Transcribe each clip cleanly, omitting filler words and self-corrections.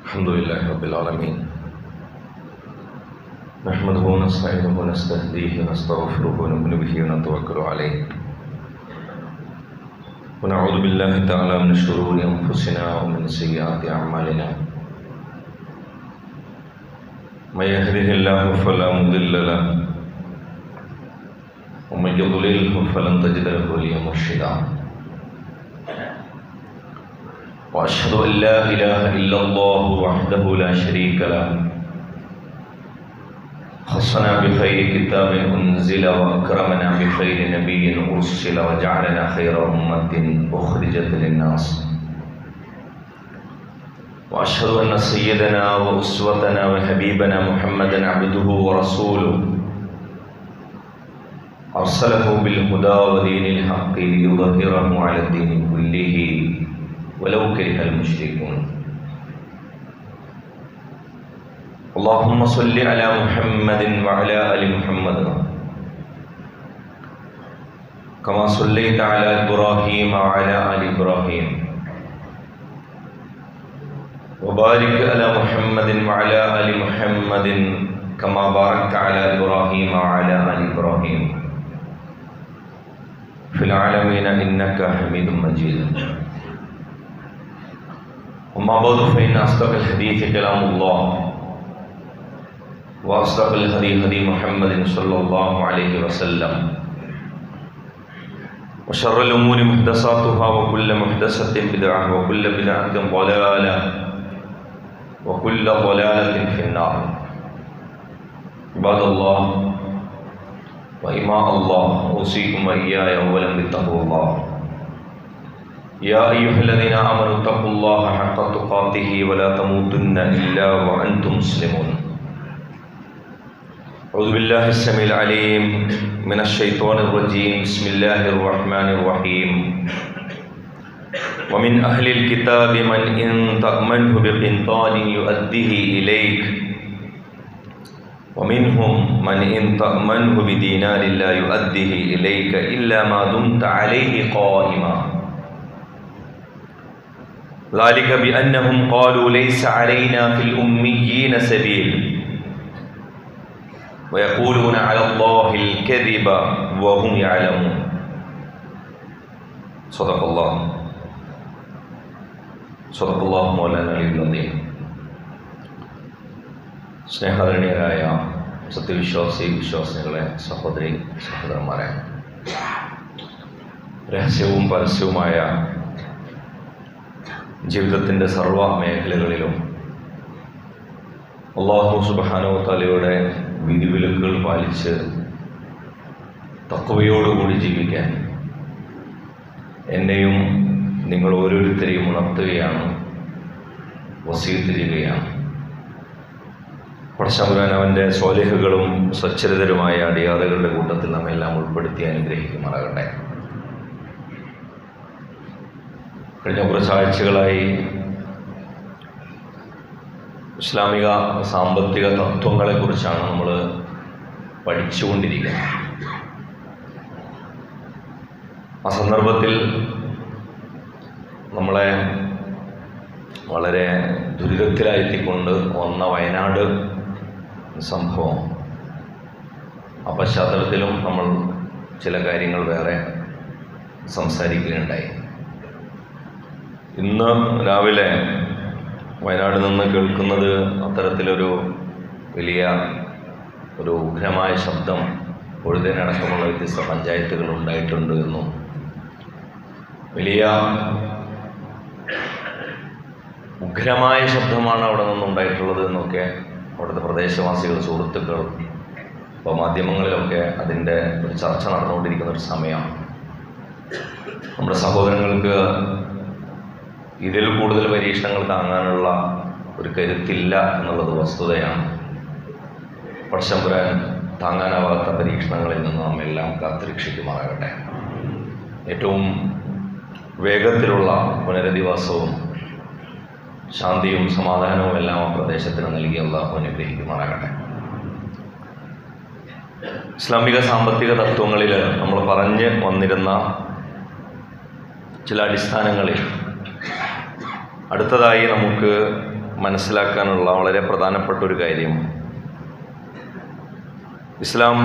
الحمد لله رب العالمين نحمده ونستعينه ونستهديه ونستغفره ونؤمن به ونتوكل عليه ونعوذ بالله تعالى من شرور أنفسنا ومن سيئات أعمالنا من يهده الله فلا مضل له ومن يضلله فلن تجد له وليا مرشدا وأشهد أن لا إله إلا الله وحده لا شريك له خصنا بخير كتاب أنزل وأكرمنا بخير نبي أرسل وجعلنا خير أمة أخرجت للناس وأشهد أن سيدنا وأسوتنا وحبيبنا محمدا عبده ورسوله أرسله بالهدى ودين الحق ليظهره على الدين كله ولو كره المشركون اللهم صل على محمد وعلى آل محمد كما صليت على إبراهيم وعلى آل إبراهيم وبارك على محمد وعلى آل محمد كما باركت على إبراهيم وعلى آل إبراهيم في العالمين إنك حميد مجيد أما بعد فإن أصدق الحديث كلام الله وأصدق الهدي هدي محمد صلى الله عليه وسلم وشر الأمور محدثاتها وكل محدثة بدعة وكل بدعة ضلالة وكل ضلالة في النار عباد الله وإماء الله أوصيكم وإياي أولا بتقوى الله يا أيها الذين آمنوا اتقوا الله حق تقاته ولا تموتن إلا وأنتم مسلمون أعوذ بالله السميع العليم من الشيطان الرجيم بسم الله الرحمن الرحيم ومن أهل الكتاب من إن تأمنه بقنطار يؤديه إليك ومنهم من إن تأمنه بدينار لا يؤديه إليك إلا ما دمت عليه قائما ذلك بأنهم قالوا ليس علينا في الأميين سبيل ويقولون على الله الكذب وهم يعلمون صدق الله مولانا العظيم സ്നേഹാദരണീയരായ വിശ്വാസികളെ സഹോദരി സഹോദരന്മാരെ, രഹസ്യവും പരസ്യവുമായ ജീവിതത്തിൻ്റെ സർവ്വ മേഖലകളിലും അല്ലാഹു സുബ്ഹാനഹു വ തആലയുടെ വിധിവിലക്കുകൾ പാലിച്ച് തഖ്വയോടുകൂടി ജീവിക്കാൻ എന്നെയും നിങ്ങൾ ഓരോരുത്തരെയും ഉണർത്തുകയാണ്, വസീയത്ത് ചെയ്യുകയാണ്. പടച്ചതമ്പുരാൻ അവൻ്റെ സ്വാലിഹുകളും സ്വച്ഛരിതരുമായ അടിയാറുകളുടെ കൂട്ടത്തിൽ നമ്മെല്ലാം ഉൾപ്പെടുത്തി അനുഗ്രഹിക്കുമാറാകട്ടെ. കഴിഞ്ഞ കുറച്ച് ആഴ്ചകളായി ഇസ്ലാമിക സാമ്പത്തിക തത്വങ്ങളെക്കുറിച്ചാണ് നമ്മൾ പഠിച്ചുകൊണ്ടിരിക്കുന്നത്. ആ സന്ദർഭത്തിൽ നമ്മളെ വളരെ ദുരിതത്തിലായെത്തിക്കൊണ്ട് വന്ന വയനാട് സംഭവം, ആ പശ്ചാത്തലത്തിലും നമ്മൾ ചില കാര്യങ്ങൾ വേറെ സംസാരിക്കുകയുണ്ടായി. ഇന്ന് രാവിലെ വയനാട് നിന്ന് കേൾക്കുന്നത് അത്തരത്തിലൊരു വലിയ ഒരു ഉഗ്രമായ ശബ്ദം പൊഴുതനടക്കമുള്ള വ്യത്യസ്ത പഞ്ചായത്തുകൾ ഉണ്ടായിട്ടുണ്ട് എന്നും വലിയ ഉഗ്രമായ ശബ്ദമാണ് അവിടെ നിന്നുണ്ടായിട്ടുള്ളത് എന്നൊക്കെ അവിടുത്തെ പ്രദേശവാസികൾ, സുഹൃത്തുക്കൾ, ഇപ്പോൾ മാധ്യമങ്ങളിലൊക്കെ അതിൻ്റെ ഒരു ചർച്ച നടന്നുകൊണ്ടിരിക്കുന്ന ഒരു സമയമാണ്. നമ്മുടെ സഹോദരങ്ങൾക്ക് ഇതിൽ കൂടുതൽ പരീക്ഷണങ്ങൾ താങ്ങാനുള്ള ഒരു കരുത്തില്ല എന്നുള്ളത് വസ്തുതയാണ്. പടച്ചതമ്പുരാൻ താങ്ങാനാവാത്ത പരീക്ഷണങ്ങളിൽ നിന്ന് നമ്മെല്ലാം കാത്തുരക്ഷിക്കുമാറാകട്ടെ. ഏറ്റവും വേഗത്തിലുള്ള പുനരധിവാസവും ശാന്തിയും സമാധാനവും എല്ലാം ആ പ്രദേശത്തിന് നൽകി അല്ലാഹു അനുഗ്രഹിക്കുമാറാകട്ടെ. ഇസ്ലാമിക സാമ്പത്തിക തത്വങ്ങളിൽ നമ്മൾ പറഞ്ഞു വന്നിരുന്ന ചില അടിസ്ഥാനങ്ങളിൽ അടുത്തതായി നമുക്ക് മനസ്സിലാക്കാനുള്ള വളരെ പ്രധാനപ്പെട്ട ഒരു കാര്യം, ഇസ്ലാം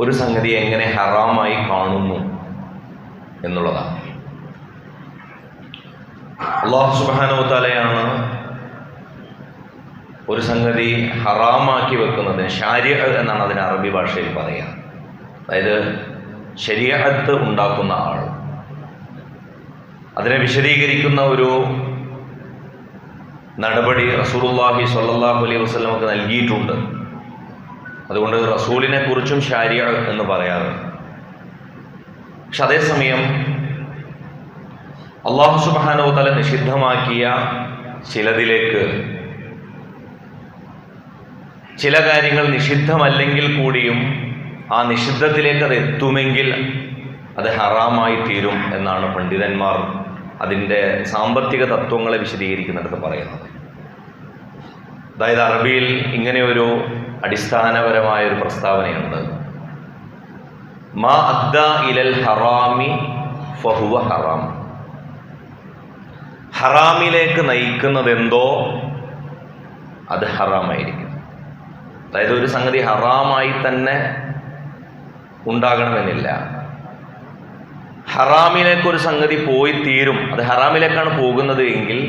ഒരു സംഗതി എങ്ങനെ ഹറാമായി കാണുന്നു എന്നുള്ളതാണ്. അല്ലാഹു സുബ്ഹാനഹു വ തആലയാണ് ഒരു സംഗതി ഹറാമാക്കി വെക്കുന്നത്. ശാരിഅ എന്നാണ് അതിന് അറബി ഭാഷയിൽ പറയുക. അതായത് ശരീഅത്ത് ഉണ്ടാക്കുന്ന ആൾ. അതിനെ വിശദീകരിക്കുന്ന ഒരു നടപടി റസൂലുള്ളാഹി സ്വല്ലല്ലാഹു അലൈഹി വസല്ലമക്ക് നൽകിയിട്ടുണ്ട്. അതുകൊണ്ട് റസൂലിനെ കുറിച്ചും ശാരിഅ എന്ന് പറയാറുണ്ട്. പക്ഷെ അതേസമയം അല്ലാഹു സുബ്ഹാനഹു വ തആല നിഷിദ്ധമാക്കിയ ചിലതിലേക്ക്, ചില കാര്യങ്ങൾ നിഷിദ്ധമല്ലെങ്കിൽ കൂടിയും ആ നിഷിദ്ധത്തിലേക്ക് അത് എത്തുമെങ്കിൽ അത് ഹറാമായി തീരും എന്നാണ് പണ്ഡിതന്മാർ അതിൻ്റെ സാമ്പത്തിക തത്വങ്ങളെ വിശദീകരിക്കുന്നിടത്ത് പറയുന്നത്. അതായത് അറബിയിൽ ഇങ്ങനെയൊരു അടിസ്ഥാനപരമായൊരു പ്രസ്താവനയുണ്ട്: മാ അദ്ദാ ഇലൽ ഹറാമി ഫഹുവ ഹറാം. ഹറാമിലേക്ക് നയിക്കുന്നതെന്തോ അത് ഹറാമായിരിക്കും. അതായത് ഒരു സംഗതി ഹറാമായി തന്നെ ഉണ്ടാകണമെന്നില്ല. ഹറാമിലേക്കൊരു സംഗതി പോയി തീരും, അത് ഹറാമിലേക്കാണ് പോകുന്നത് എങ്കിൽ,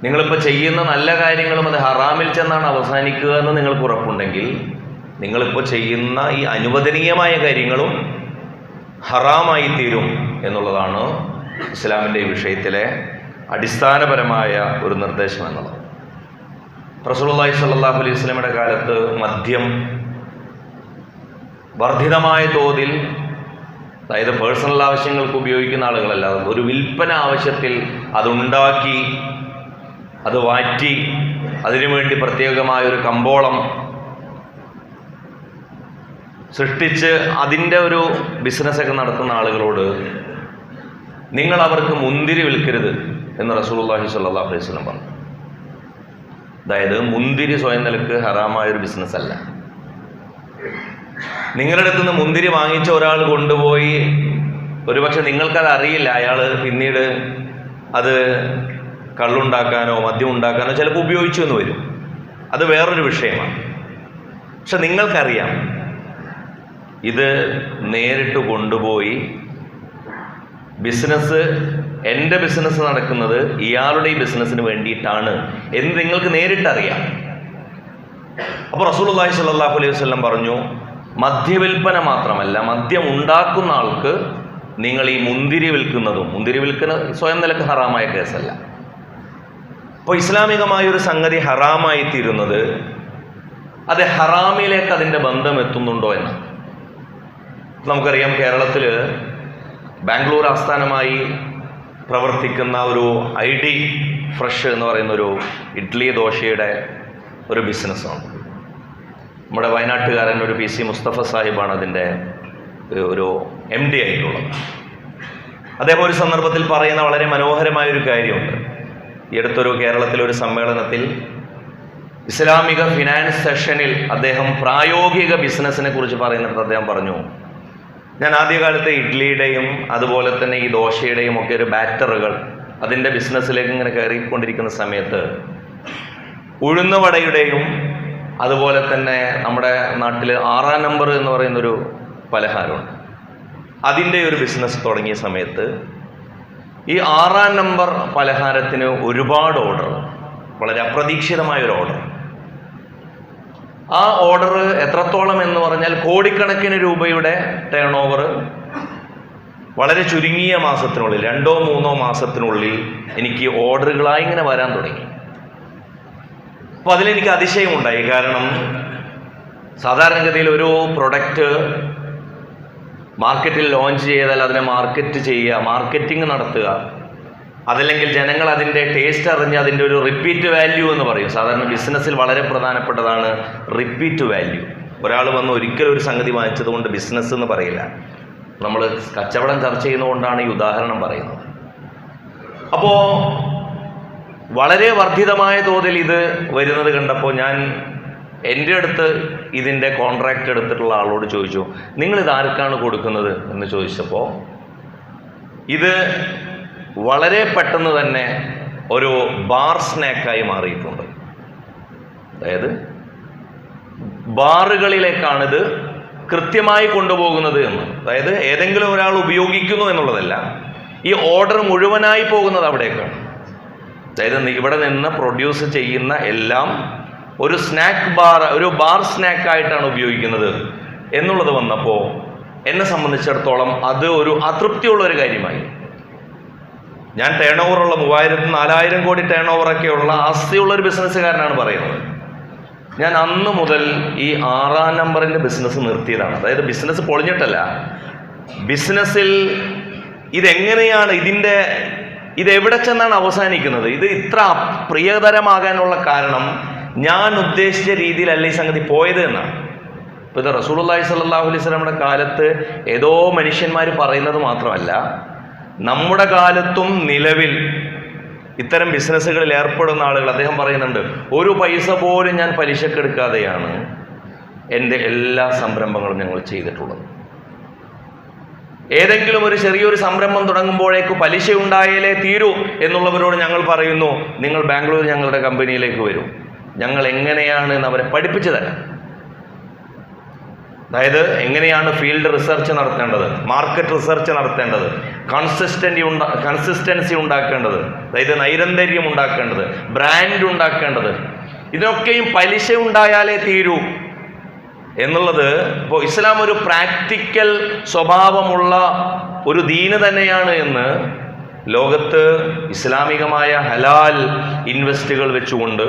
നിങ്ങളിപ്പോൾ ചെയ്യുന്ന നല്ല കാര്യങ്ങളും അത് ഹറാമിൽ ചെന്നാണ് അവസാനിക്കുക എന്ന് നിങ്ങൾക്ക് ഉറപ്പുണ്ടെങ്കിൽ, നിങ്ങളിപ്പോൾ ചെയ്യുന്ന ഈ അനുവദനീയമായ കാര്യങ്ങളും ഹറാമായി തീരും എന്നുള്ളതാണ് ഇസ്ലാമിൻ്റെ ഈ വിഷയത്തിലെ അടിസ്ഥാനപരമായ ഒരു നിർദ്ദേശം എന്നുള്ളത്. റസൂലുള്ളാഹി സ്വല്ലല്ലാഹു അലൈഹി വസല്ലമയുടെ കാലത്ത് മദ്യം വർദ്ധിതമായ തോതിൽ, അതായത് പേഴ്സണൽ ആവശ്യങ്ങൾക്ക് ഉപയോഗിക്കുന്ന ആളുകളല്ല, ഒരു വിൽപ്പന ആവശ്യത്തിൽ അതുണ്ടാക്കി, അത് വാറ്റി, അതിനുവേണ്ടി പ്രത്യേകമായൊരു കമ്പോളം സൃഷ്ടിച്ച് അതിൻ്റെ ഒരു ബിസിനസ്സൊക്കെ നടത്തുന്ന ആളുകളോട് നിങ്ങൾ അവർക്ക് മുന്തിരി വിൽക്കരുത് എന്ന് റസൂലുള്ളാഹി സ്വല്ലല്ലാഹു അലൈഹി വസല്ലം പറഞ്ഞു. അതായത് മുന്തിരി സ്വയം നിലക്ക് ഹറാമായൊരു ബിസിനസ്സല്ല. നിങ്ങളുടെ അടുത്ത് നിന്ന് മുന്തിരി വാങ്ങിച്ച ഒരാൾ കൊണ്ടുപോയി, ഒരുപക്ഷെ നിങ്ങൾക്കത് അറിയില്ല, അയാൾ പിന്നീട് അത് കള്ളുണ്ടാക്കാനോ മദ്യം ഉണ്ടാക്കാനോ ചിലപ്പോൾ ഉപയോഗിച്ചു എന്ന് വരും. അത് വേറൊരു വിഷയമാണ്. പക്ഷെ നിങ്ങൾക്കറിയാം ഇത് നേരിട്ട് കൊണ്ടുപോയി ബിസിനസ്, എൻ്റെ ബിസിനസ് നടക്കുന്നത് ഇയാളുടെ ഈ ബിസിനസ്സിന് വേണ്ടിയിട്ടാണ് എന്ന് നിങ്ങൾക്ക് നേരിട്ടറിയാം. അപ്പോൾ റസൂലുള്ളാഹി സ്വല്ലല്ലാഹു അലൈഹി വസല്ലം പറഞ്ഞു, മദ്യവിൽപ്പന മാത്രമല്ല, മദ്യം ഉണ്ടാക്കുന്ന ആൾക്ക് നിങ്ങൾ ഈ മുന്തിരി വിൽക്കുന്നതും, മുന്തിരി വിൽക്കുന്ന സ്വയം നിലക്ക് ഹറാമായ കേസല്ല. അപ്പോൾ ഇസ്ലാമികമായൊരു സംഗതി ഹറാമായി തീരുന്നത് അത് ഹറാമിലേക്ക് അതിൻ്റെ ബന്ധം എത്തുന്നുണ്ടോ എന്ന് നമുക്കറിയാം. കേരളത്തിൽ ബാംഗ്ലൂർ ആസ്ഥാനമായി പ്രവർത്തിക്കുന്ന ഒരു ID ഫ്രഷ് എന്ന് പറയുന്നൊരു ഇഡ്ഡലി ദോശയുടെ ഒരു ബിസിനസ്സാണ്. നമ്മുടെ വയനാട്ടുകാരൻ ഒരു PC മുസ്തഫ സാഹിബാണ് അതിൻ്റെ ഒരു MD ആയിട്ടുള്ളത്. അദ്ദേഹം ഒരു സന്ദർഭത്തിൽ പറയുന്ന വളരെ മനോഹരമായൊരു കാര്യമുണ്ട്. ഈ അടുത്തൊരു കേരളത്തിലൊരു സമ്മേളനത്തിൽ ഇസ്ലാമിക ഫിനാൻസ് സെഷനിൽ അദ്ദേഹം പ്രായോഗിക ബിസിനസ്സിനെ കുറിച്ച് പറയുന്നിടത്ത് അദ്ദേഹം പറഞ്ഞു, ഞാൻ ആദ്യകാലത്തെ ഇഡ്ഡലിയുടെയും അതുപോലെ തന്നെ ഈ ദോശയുടെയും ഒക്കെ ഒരു ബാറ്ററുകൾ അതിൻ്റെ ബിസിനസ്സിലേക്ക് ഇങ്ങനെ കയറിക്കൊണ്ടിരിക്കുന്ന സമയത്ത് ഉഴുന്നുവടയുടെയും അതുപോലെ തന്നെ നമ്മുടെ നാട്ടിൽ 6-ാം നമ്പർ എന്ന് പറയുന്നൊരു പലഹാരമുണ്ട്, അതിൻ്റെ ഒരു ബിസിനസ് തുടങ്ങിയ സമയത്ത് ഈ 6-ാം നമ്പർ പലഹാരത്തിന് ഒരുപാട് ഓർഡർ, വളരെ അപ്രതീക്ഷിതമായൊരു ഓർഡർ. ആ ഓർഡർ എത്രത്തോളം എന്ന് പറഞ്ഞാൽ കോടിക്കണക്കിന് രൂപയുടെ ടേൺ ഓവർ വളരെ ചുരുങ്ങിയ മാസത്തിനുള്ളിൽ, 2-3 മാസത്തിനുള്ളിൽ എനിക്ക് ഓർഡറുകളായി ഇങ്ങനെ വരാൻ തുടങ്ങി. അപ്പോൾ അതിലെനിക്ക് അതിശയമുണ്ടായി. കാരണം സാധാരണഗതിയിൽ ഒരു പ്രൊഡക്റ്റ് മാർക്കറ്റിൽ ലോഞ്ച് ചെയ്താൽ അതിനെ മാർക്കറ്റ് ചെയ്യുക, മാർക്കറ്റിംഗ് നടത്തുക, അതല്ലെങ്കിൽ ജനങ്ങൾ അതിൻ്റെ ടേസ്റ്റ് അറിഞ്ഞ് അതിൻ്റെ ഒരു റിപ്പീറ്റ് വാല്യൂ എന്ന് പറയും. സാധാരണ ബിസിനസ്സിൽ വളരെ പ്രധാനപ്പെട്ടതാണ് റിപ്പീറ്റ് വാല്യൂ. ഒരാൾ വന്ന് ഒരിക്കലും ഒരു സംഗതി വാങ്ങിച്ചത് കൊണ്ട് ബിസിനസ് എന്ന് പറയില്ല. നമ്മൾ കച്ചവടം ചർച്ച ചെയ്യുന്നതുകൊണ്ടാണ് ഈ ഉദാഹരണം പറയുന്നത്. അപ്പോൾ വളരെ വർദ്ധിതമായ തോതിൽ ഇത് വരുന്നത് കണ്ടപ്പോൾ ഞാൻ എൻ്റെ അടുത്ത് ഇതിൻ്റെ കോൺട്രാക്റ്റ് എടുത്തിട്ടുള്ള ആളോട് ചോദിച്ചു, നിങ്ങളിത് ആർക്കാണ് കൊടുക്കുന്നത് എന്ന് ചോദിച്ചപ്പോൾ ഇത് വളരെ പെട്ടെന്ന് തന്നെ ഒരു ബാർ സ്നാക്കായി മാറിയിട്ടുണ്ട്. അതായത് ബാറുകളിലേക്കാണിത് കൃത്യമായി കൊണ്ടുപോകുന്നത് എന്ന്. അതായത് ഏതെങ്കിലും ഒരാൾ ഉപയോഗിക്കുന്നു എന്നുള്ളതല്ല, ഈ ഓർഡർ മുഴുവനായി പോകുന്നത് അവിടേക്കാണ്. അതായത് ഇവിടെ നിന്ന് പ്രൊഡ്യൂസ് ചെയ്യുന്ന എല്ലാം ഒരു ബാർ സ്നാക്കായിട്ടാണ് ഉപയോഗിക്കുന്നത് എന്നുള്ളത് വന്നപ്പോൾ എന്നെ സംബന്ധിച്ചിടത്തോളം അത് ഒരു അതൃപ്തിയുള്ള ഒരു കാര്യമായി. ഞാൻ ടേൺ ഓവറുള്ള 3000-4000 കോടി ടേൺ ഓവറൊക്കെയുള്ള ആസ്തിയുള്ള ഒരു ബിസിനസ്സുകാരനാണ് പറയുന്നത്. ഞാൻ അന്ന് മുതൽ ഈ 6-ാം നമ്പറിൻ്റെ ബിസിനസ് നിർത്തിയതാണ്. അതായത് ബിസിനസ് പൊളിഞ്ഞിട്ടല്ല, ബിസിനസ്സിൽ ഇതെങ്ങനെയാണ് ഇതെവിടെ ചെന്നാണ് അവസാനിക്കുന്നത്, ഇത് ഇത്ര പ്രിയതരമാകാനുള്ള കാരണം ഞാൻ ഉദ്ദേശിച്ച രീതിയിലല്ല ഈ സംഗതി പോയത് എന്നാണ്. ഇപ്പോൾ ഇത് റസൂലുള്ളാഹി സ്വല്ലല്ലാഹു അലൈഹി വസല്ലമയുടെ കാലത്ത് ഏതോ മനുഷ്യന്മാർ പറയുന്നത് മാത്രമല്ല, നമ്മുടെ കാലത്തും നിലവിൽ ഇത്തരം ബിസിനസ്സുകളിൽ ഏർപ്പെടുന്ന ആളുകൾ, അദ്ദേഹം പറയുന്നുണ്ട്, ഒരു പൈസ പോലും ഞാൻ പലിശക്കെടുക്കാതെയാണ് എൻ്റെ എല്ലാ സംരംഭങ്ങളും ഞങ്ങൾ ചെയ്തിട്ടുള്ളത്. ഏതെങ്കിലും ഒരു ചെറിയൊരു സംരംഭം തുടങ്ങുമ്പോഴേക്ക് പലിശ ഉണ്ടായാലേ തീരൂ എന്നുള്ളവരോട് ഞങ്ങൾ പറയുന്നു, നിങ്ങൾ ബാംഗ്ലൂർ ഞങ്ങളുടെ കമ്പനിയിലേക്ക് വരൂ, ഞങ്ങൾ എങ്ങനെയാണ് എന്ന് അവരെ പഠിപ്പിച്ചു തരാം. അതായത് എങ്ങനെയാണ് ഫീൽഡ് റിസർച്ച് നടത്തേണ്ടത്, മാർക്കറ്റ് റിസർച്ച് നടത്തേണ്ടത്, കൺസിസ്റ്റൻസി ഉണ്ടാക്കേണ്ടത്, അതായത് നൈരന്തര്യം ഉണ്ടാക്കേണ്ടത്, ബ്രാൻഡ് ഉണ്ടാക്കേണ്ടത്, ഇതിനൊക്കെയും പലിശ ഉണ്ടായാലേ തീരൂ എന്നുള്ളത്. ഇപ്പോൾ ഇസ്ലാം ഒരു പ്രാക്ടിക്കൽ സ്വഭാവമുള്ള ഒരു ദീന് തന്നെയാണ് എന്ന് ലോകത്ത് ഇസ്ലാമികമായ ഹലാൽ ഇൻവെസ്റ്റുകൾ വെച്ചുകൊണ്ട്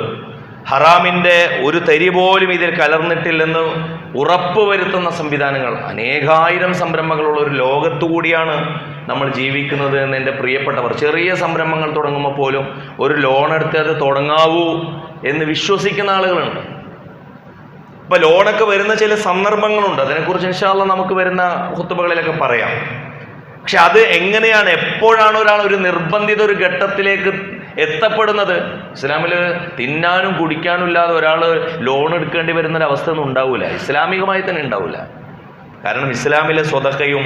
ഹറാമിൻ്റെ ഒരു തരി പോലും ഇതിൽ കലർന്നിട്ടില്ലെന്ന് ഉറപ്പുവരുത്തുന്ന സംവിധാനങ്ങൾ, അനേകായിരം സംരംഭങ്ങളുള്ള ഒരു ലോകത്തുകൂടിയാണ് നമ്മൾ ജീവിക്കുന്നത് എന്ന് എൻ്റെ പ്രിയപ്പെട്ടവർ, ചെറിയ സംരംഭങ്ങൾ തുടങ്ങുമ്പോൾ പോലും ഒരു ലോൺ എടുത്ത് അത് തുടങ്ങാവൂ എന്ന് വിശ്വസിക്കുന്ന ആളുകളുണ്ട്. ഇപ്പം ലോണൊക്കെ വരുന്ന ചില സന്ദർഭങ്ങളുണ്ട്, അതിനെക്കുറിച്ച് ഇൻഷാ അല്ലാഹ് നമുക്ക് വരുന്ന ഖുത്ബകളിലൊക്കെ പറയാം. പക്ഷെ അത് എങ്ങനെയാണ്, എപ്പോഴാണ് ഒരാൾ ഒരു നിർബന്ധിത ഒരു ഘട്ടത്തിലേക്ക് എത്തപ്പെടുന്നത്? ഇസ്ലാമിൽ തിന്നാനും കുടിക്കാനും ഇല്ലാതെ ഒരാൾ ലോൺ എടുക്കേണ്ടി വരുന്നൊരവസ്ഥ ഒന്നും ഉണ്ടാവില്ല, ഇസ്ലാമികമായി തന്നെ ഉണ്ടാവില്ല. കാരണം ഇസ്ലാമിലെ സ്വതക്കയും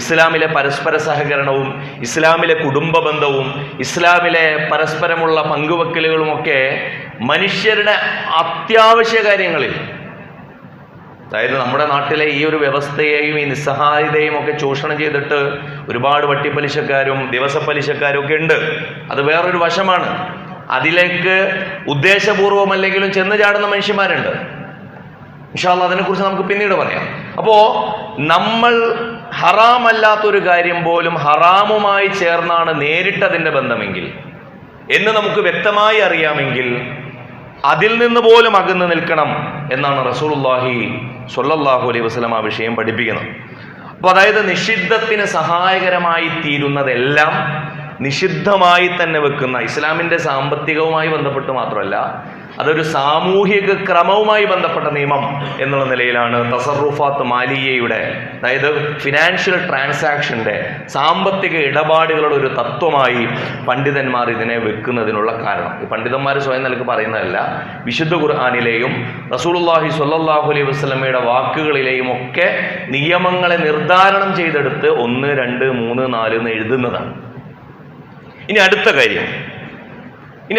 ഇസ്ലാമിലെ പരസ്പര സഹകരണവും ഇസ്ലാമിലെ കുടുംബ ബന്ധവും ഇസ്ലാമിലെ പരസ്പരമുള്ള പങ്കുവെക്കലുകളുമൊക്കെ മനുഷ്യരുടെ അത്യാവശ്യ കാര്യങ്ങളിൽ, അതായത് നമ്മുടെ നാട്ടിലെ ഈ ഒരു വ്യവസ്ഥയെയും ഈ നിസ്സഹായതയും ഒക്കെ ചൂഷണം ചെയ്തിട്ട് ഒരുപാട് വട്ടിപ്പലിശക്കാരും ദിവസപ്പലിശക്കാരും ഒക്കെ ഉണ്ട്. അത് വേറൊരു വശമാണ്. അതിലേക്ക് ഉദ്ദേശപൂർവമല്ലെങ്കിലും ചെന്ന് ചാടുന്ന മനുഷ്യന്മാരുണ്ട്. ഇൻഷാ അല്ലാഹ് അതിനെക്കുറിച്ച് നമുക്ക് പിന്നീട് പറയാം. അപ്പോൾ നമ്മൾ ഹറാമല്ലാത്തൊരു കാര്യം പോലും ഹറാമുമായി ചേർന്നാണ് നേരിട്ടതിൻ്റെ ബന്ധമെങ്കിൽ എന്ന് നമുക്ക് വ്യക്തമായി അറിയാമെങ്കിൽ അതിൽ നിന്ന് പോലും അകന്ന് നിൽക്കണം എന്നാണ് റസൂലുള്ളാഹി സ്വല്ലല്ലാഹു അലൈഹി വസല്ലം ആ വിഷയം പഠിപ്പിക്കുന്നത്. അപ്പോൾ അതായത് നിഷിദ്ധത്തിന് സഹായകരമായി തീരുന്നതെല്ലാം നിഷിദ്ധമായി തന്നെ വെക്കുന്ന, ഇസ്ലാമിൻ്റെ സാമ്പത്തികവുമായി ബന്ധപ്പെട്ട് മാത്രമല്ല, അതൊരു സാമൂഹിക ക്രമവുമായി ബന്ധപ്പെട്ട നിയമം എന്നുള്ള നിലയിലാണ് തസറുഫാത്ത് മാലിയയുടെ, അതായത് ഫിനാൻഷ്യൽ ട്രാൻസാക്ഷൻ്റെ, സാമ്പത്തിക ഇടപാടുകളുടെ ഒരു തത്വമായി പണ്ഡിതന്മാർ ഇതിനെ വെക്കുന്നതിനുള്ള കാരണം. ഈ പണ്ഡിതന്മാർ സ്വയം നിലക്ക് പറയുന്നതല്ല, വിശുദ്ധ ഖുർആനിലെയും റസൂലുള്ളാഹി സ്വല്ലല്ലാഹു അലൈഹി വസല്ലമയുടെ വാക്കുകളിലെയും ഒക്കെ നിയമങ്ങളെ നിർദ്ധാരണം ചെയ്തെടുത്ത് 1, 2, 3, 4 എന്ന് എഴുതുന്നതാണ്. ഇനി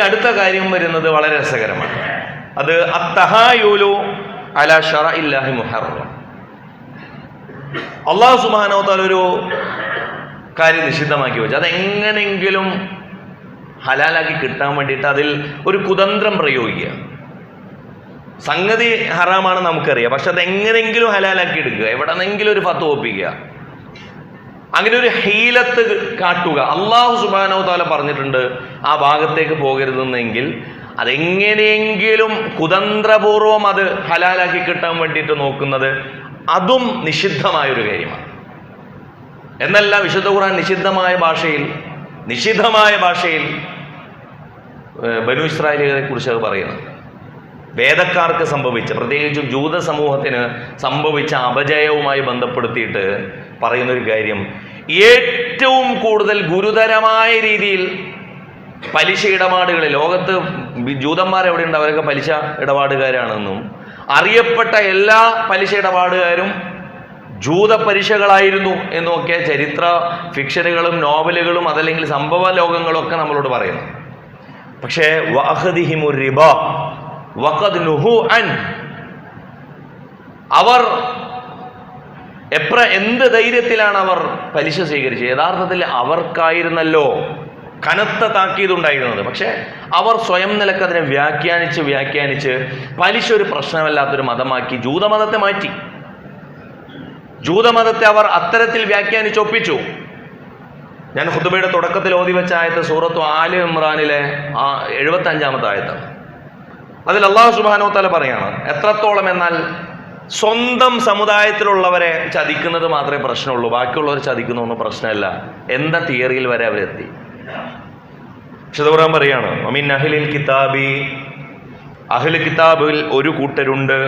അടുത്ത കാര്യം വരുന്നത് വളരെ രസകരമാണ്. അത് അത്തഹായുലു അലാ ശറഇല്ലാഹി മുഹറം. അല്ലാഹു സുബ്ഹാനഹു വ തആല ഒരു കാര്യം നിഷിദ്ധമാക്കി വെച്ചു, അതെങ്ങനെങ്കിലും ഹലാലാക്കി കിട്ടാൻ വേണ്ടിയിട്ട് അതിൽ ഒരു കുതന്ത്രം പ്രയോഗിക്കുക. സംഗതി ഹറാമാണ് നമുക്കറിയാം, പക്ഷെ അതെങ്ങനെങ്കിലും ഹലാലാക്കി എടുക്കുക, എവിടെന്നെങ്കിലും ഒരു ഫത്വ ഒപ്പിക്കുക, അങ്ങനെ ഒരു ഹീലത്ത് കാട്ടുക. അല്ലാഹു സുബ്ഹാനഹു വ തആല പറഞ്ഞിട്ടുണ്ട് ആ ഭാഗത്തേക്ക് പോകരുതെന്നെങ്കിൽ അതെങ്ങനെയെങ്കിലും കുതന്ത്രപൂർവം അത് ഹലാലാക്കി കിട്ടാൻ വേണ്ടിയിട്ട് നോക്കുന്നത്, അതും നിഷിദ്ധമായൊരു കാര്യമാണ്. എന്നല്ല, വിശുദ്ധ ഖുർആൻ നിഷിദ്ധമായ ഭാഷയിൽ ബനു ഇസ്രായേലിനെ കുറിച്ച് അത് പറയുന്നത്. വേദക്കാർക്ക് സംഭവിച്ച, പ്രത്യേകിച്ചും ജൂത സമൂഹത്തിന് സംഭവിച്ച അപജയവുമായി ബന്ധപ്പെടുത്തിയിട്ട് പറയുന്നൊരു കാര്യം, ഏറ്റവും കൂടുതൽ ഗുരുതരമായ രീതിയിൽ പലിശ ഇടപാടുകൾ ലോകത്ത് ജൂതന്മാർ എവിടെയുണ്ട്, അവരൊക്കെ പലിശ ഇടപാടുകാരാണെന്നും അറിയപ്പെട്ട എല്ലാ പലിശ ഇടപാടുകാരും ജൂത പലിശകളായിരുന്നു എന്നൊക്കെ ചരിത്ര ഫിക്ഷനുകളും നോവലുകളും അതല്ലെങ്കിൽ സംഭവ ലോകങ്ങളും ഒക്കെ നമ്മളോട് പറയുന്നു. പക്ഷേ വഅഖദിഹിമുർ റിബ വഖദ് നുഹു അൻ, അവർ എന്ത് ധൈര്യത്തിലാണ് അവർ പലിശ സ്വീകരിച്ചത്? യഥാർത്ഥത്തിൽ അവർക്കായിരുന്നല്ലോ കനത്ത താക്കീതുണ്ടായിരുന്നത്. പക്ഷെ അവർ സ്വയം നിലക്ക് അതിനെ വ്യാഖ്യാനിച്ച് പലിശ ഒരു പ്രശ്നമല്ലാത്തൊരു മതമാക്കി ജൂതമതത്തെ മാറ്റി. ജൂതമതത്തെ അവർ അത്തരത്തിൽ വ്യാഖ്യാനിച്ചൊപ്പിച്ചു. ഞാൻ ഖുതുബയുടെ തുടക്കത്തിൽ ഓതി വെച്ച ആയത്ത് സൂറത്തു ആലി ഇമ്രാനിലെ 75-ാമത്തെ ആയത്താണ്. അതിൽ അല്ലാഹു സുബ്ഹാനഹു വ തആല പറയാണ്, എത്രത്തോളം എന്നാൽ സ്വന്തം സമുദായത്തിലുള്ളവരെ ചതിക്കുന്നത് മാത്രമേ പ്രശ്നമുള്ളൂ, ബാക്കിയുള്ളവർ ചതിക്കുന്നൊന്നും പ്രശ്നമല്ല എന്ന തിയറിയിൽ വരെ അവരെത്തി. വിശുദ്ധ ഖുർആൻ പറയാണ്, വമിൻ അഹ്ലിൽ കിതാബി, അഹ്ലു കിതാബിൽ ഒരു കൂട്ടരുണ്ട്,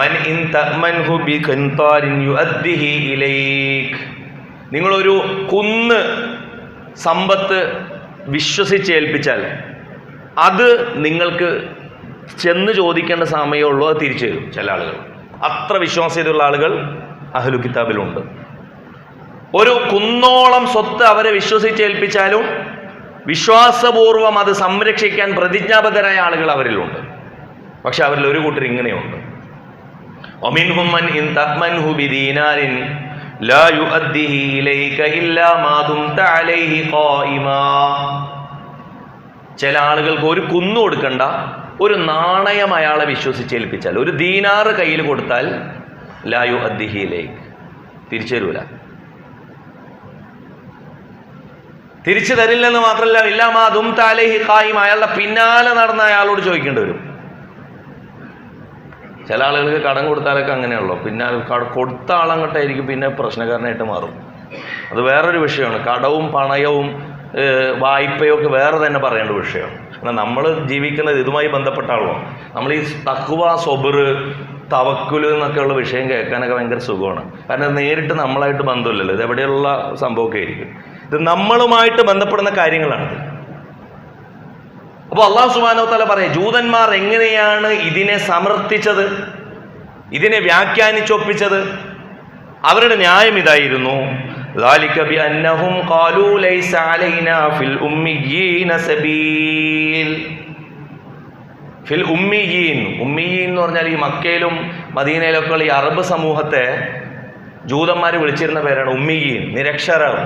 മൻ ഇൻ തഅ്മൻഹു ബിഖിൻതാരിൻ യുഅദ്ദിഹി ഇലൈക്, നിങ്ങളൊരു കുന്ന് സമ്പത്ത് വിശ്വസിച്ചേൽപ്പിച്ചാൽ അത് നിങ്ങൾക്ക് ചെന്ന് ചോദിക്കേണ്ട സമയമുള്ളൂ, അത് തിരിച്ചു തരും. ചില ആളുകൾ, അത്ര വിശ്വാസ്യതയുള്ള ആളുകൾ അഹ്ലു കിതാബിലുണ്ട്. ഒരു കുന്നോളം സ്വത്ത് അവരെ വിശ്വസിച്ചേൽപ്പിച്ചാലും വിശ്വാസപൂർവം അത് സംരക്ഷിക്കാൻ പ്രതിജ്ഞാബദ്ധരായ ആളുകൾ അവരിലുണ്ട്. പക്ഷെ അവരിൽ ഒരു കൂട്ടർ ഇങ്ങനെയുണ്ട്, വമിൻഹും മൻ ഇൻ തഅ്മൻഹു ബിദീനാരിൻ ലാ യുഅദ്ദിഹി ഇലൈക ഇല്ലാ മാ ദുംത അലൈഹി ഖായിമാ. ചില ആളുകൾക്ക് ഒരു കുന്നു കൊടുക്കണ്ട, ഒരു നാണയം അയാളെ വിശ്വസിച്ചേൽപ്പിച്ചാൽ, ഒരു ദീനാറ് കയ്യിൽ കൊടുത്താൽ ലാ യുഅദ്ദിഹി ഇലൈക, തിരിച്ചു തരൂല. തിരിച്ചു തരില്ലെന്ന് മാത്രമല്ല, ഇല്ലാ മാ ദുംത അലൈഹി ഖായിമ, അയാളുടെ പിന്നാലെ നടന്ന അയാളോട് ചോദിക്കേണ്ടി വരും. ചില ആളുകൾക്ക് കടം കൊടുത്താലൊക്കെ അങ്ങനെയുള്ളൂ, പിന്നെ കൊടുത്ത ആളങ്ങോട്ടായിരിക്കും പിന്നെ പ്രശ്നക്കാരനായിട്ട് മാറും. അത് വേറൊരു വിഷയമാണ്. കടവും പണയവും വായ്പയും ഒക്കെ വേറെ തന്നെ പറയേണ്ട വിഷയമാണ്. എന്നാൽ നമ്മൾ ജീവിക്കുന്നത് ഇതുമായി ബന്ധപ്പെട്ടാണല്ലോ. നമ്മൾ ഈ തഖ്വ, സൊബർ, തവക്കുല് എന്നൊക്കെയുള്ള വിഷയം കേൾക്കാനൊക്കെ ഭയങ്കര സുഖമാണ്. കാരണം നേരിട്ട് നമ്മളായിട്ട് ബന്ധമില്ലല്ലോ, ഇത് എവിടെയുള്ള സംഭവമൊക്കെ ആയിരിക്കും. ഇത് നമ്മളുമായിട്ട് ബന്ധപ്പെടുന്ന കാര്യങ്ങളാണിത്. അപ്പോൾ അല്ലാഹു സുബ്ഹാനഹു വ തആല പറയും, ജൂതന്മാർ എങ്ങനെയാണ് ഇതിനെ സമർത്ഥിച്ചത്, ഇതിനെ വ്യാഖ്യാനിച്ചൊപ്പിച്ചത്? അവരുടെ ന്യായം ഇതായിരുന്നു, ذلك بأنهم قالوا ليس علينا في الأميين سبيل. ഫിൽ ഉമ്മിയീൻ, ഉമ്മിയീൻ എന്ന് പറഞ്ഞാൽ ഈ മക്കയിലും മദീനയിലൊക്കെ ഉള്ള ഈ അറബ് സമൂഹത്തെ ജൂതന്മാർ വിളിച്ചിരുന്ന പേരാണ് ഉമ്മിയീൻ, നിരക്ഷരർ,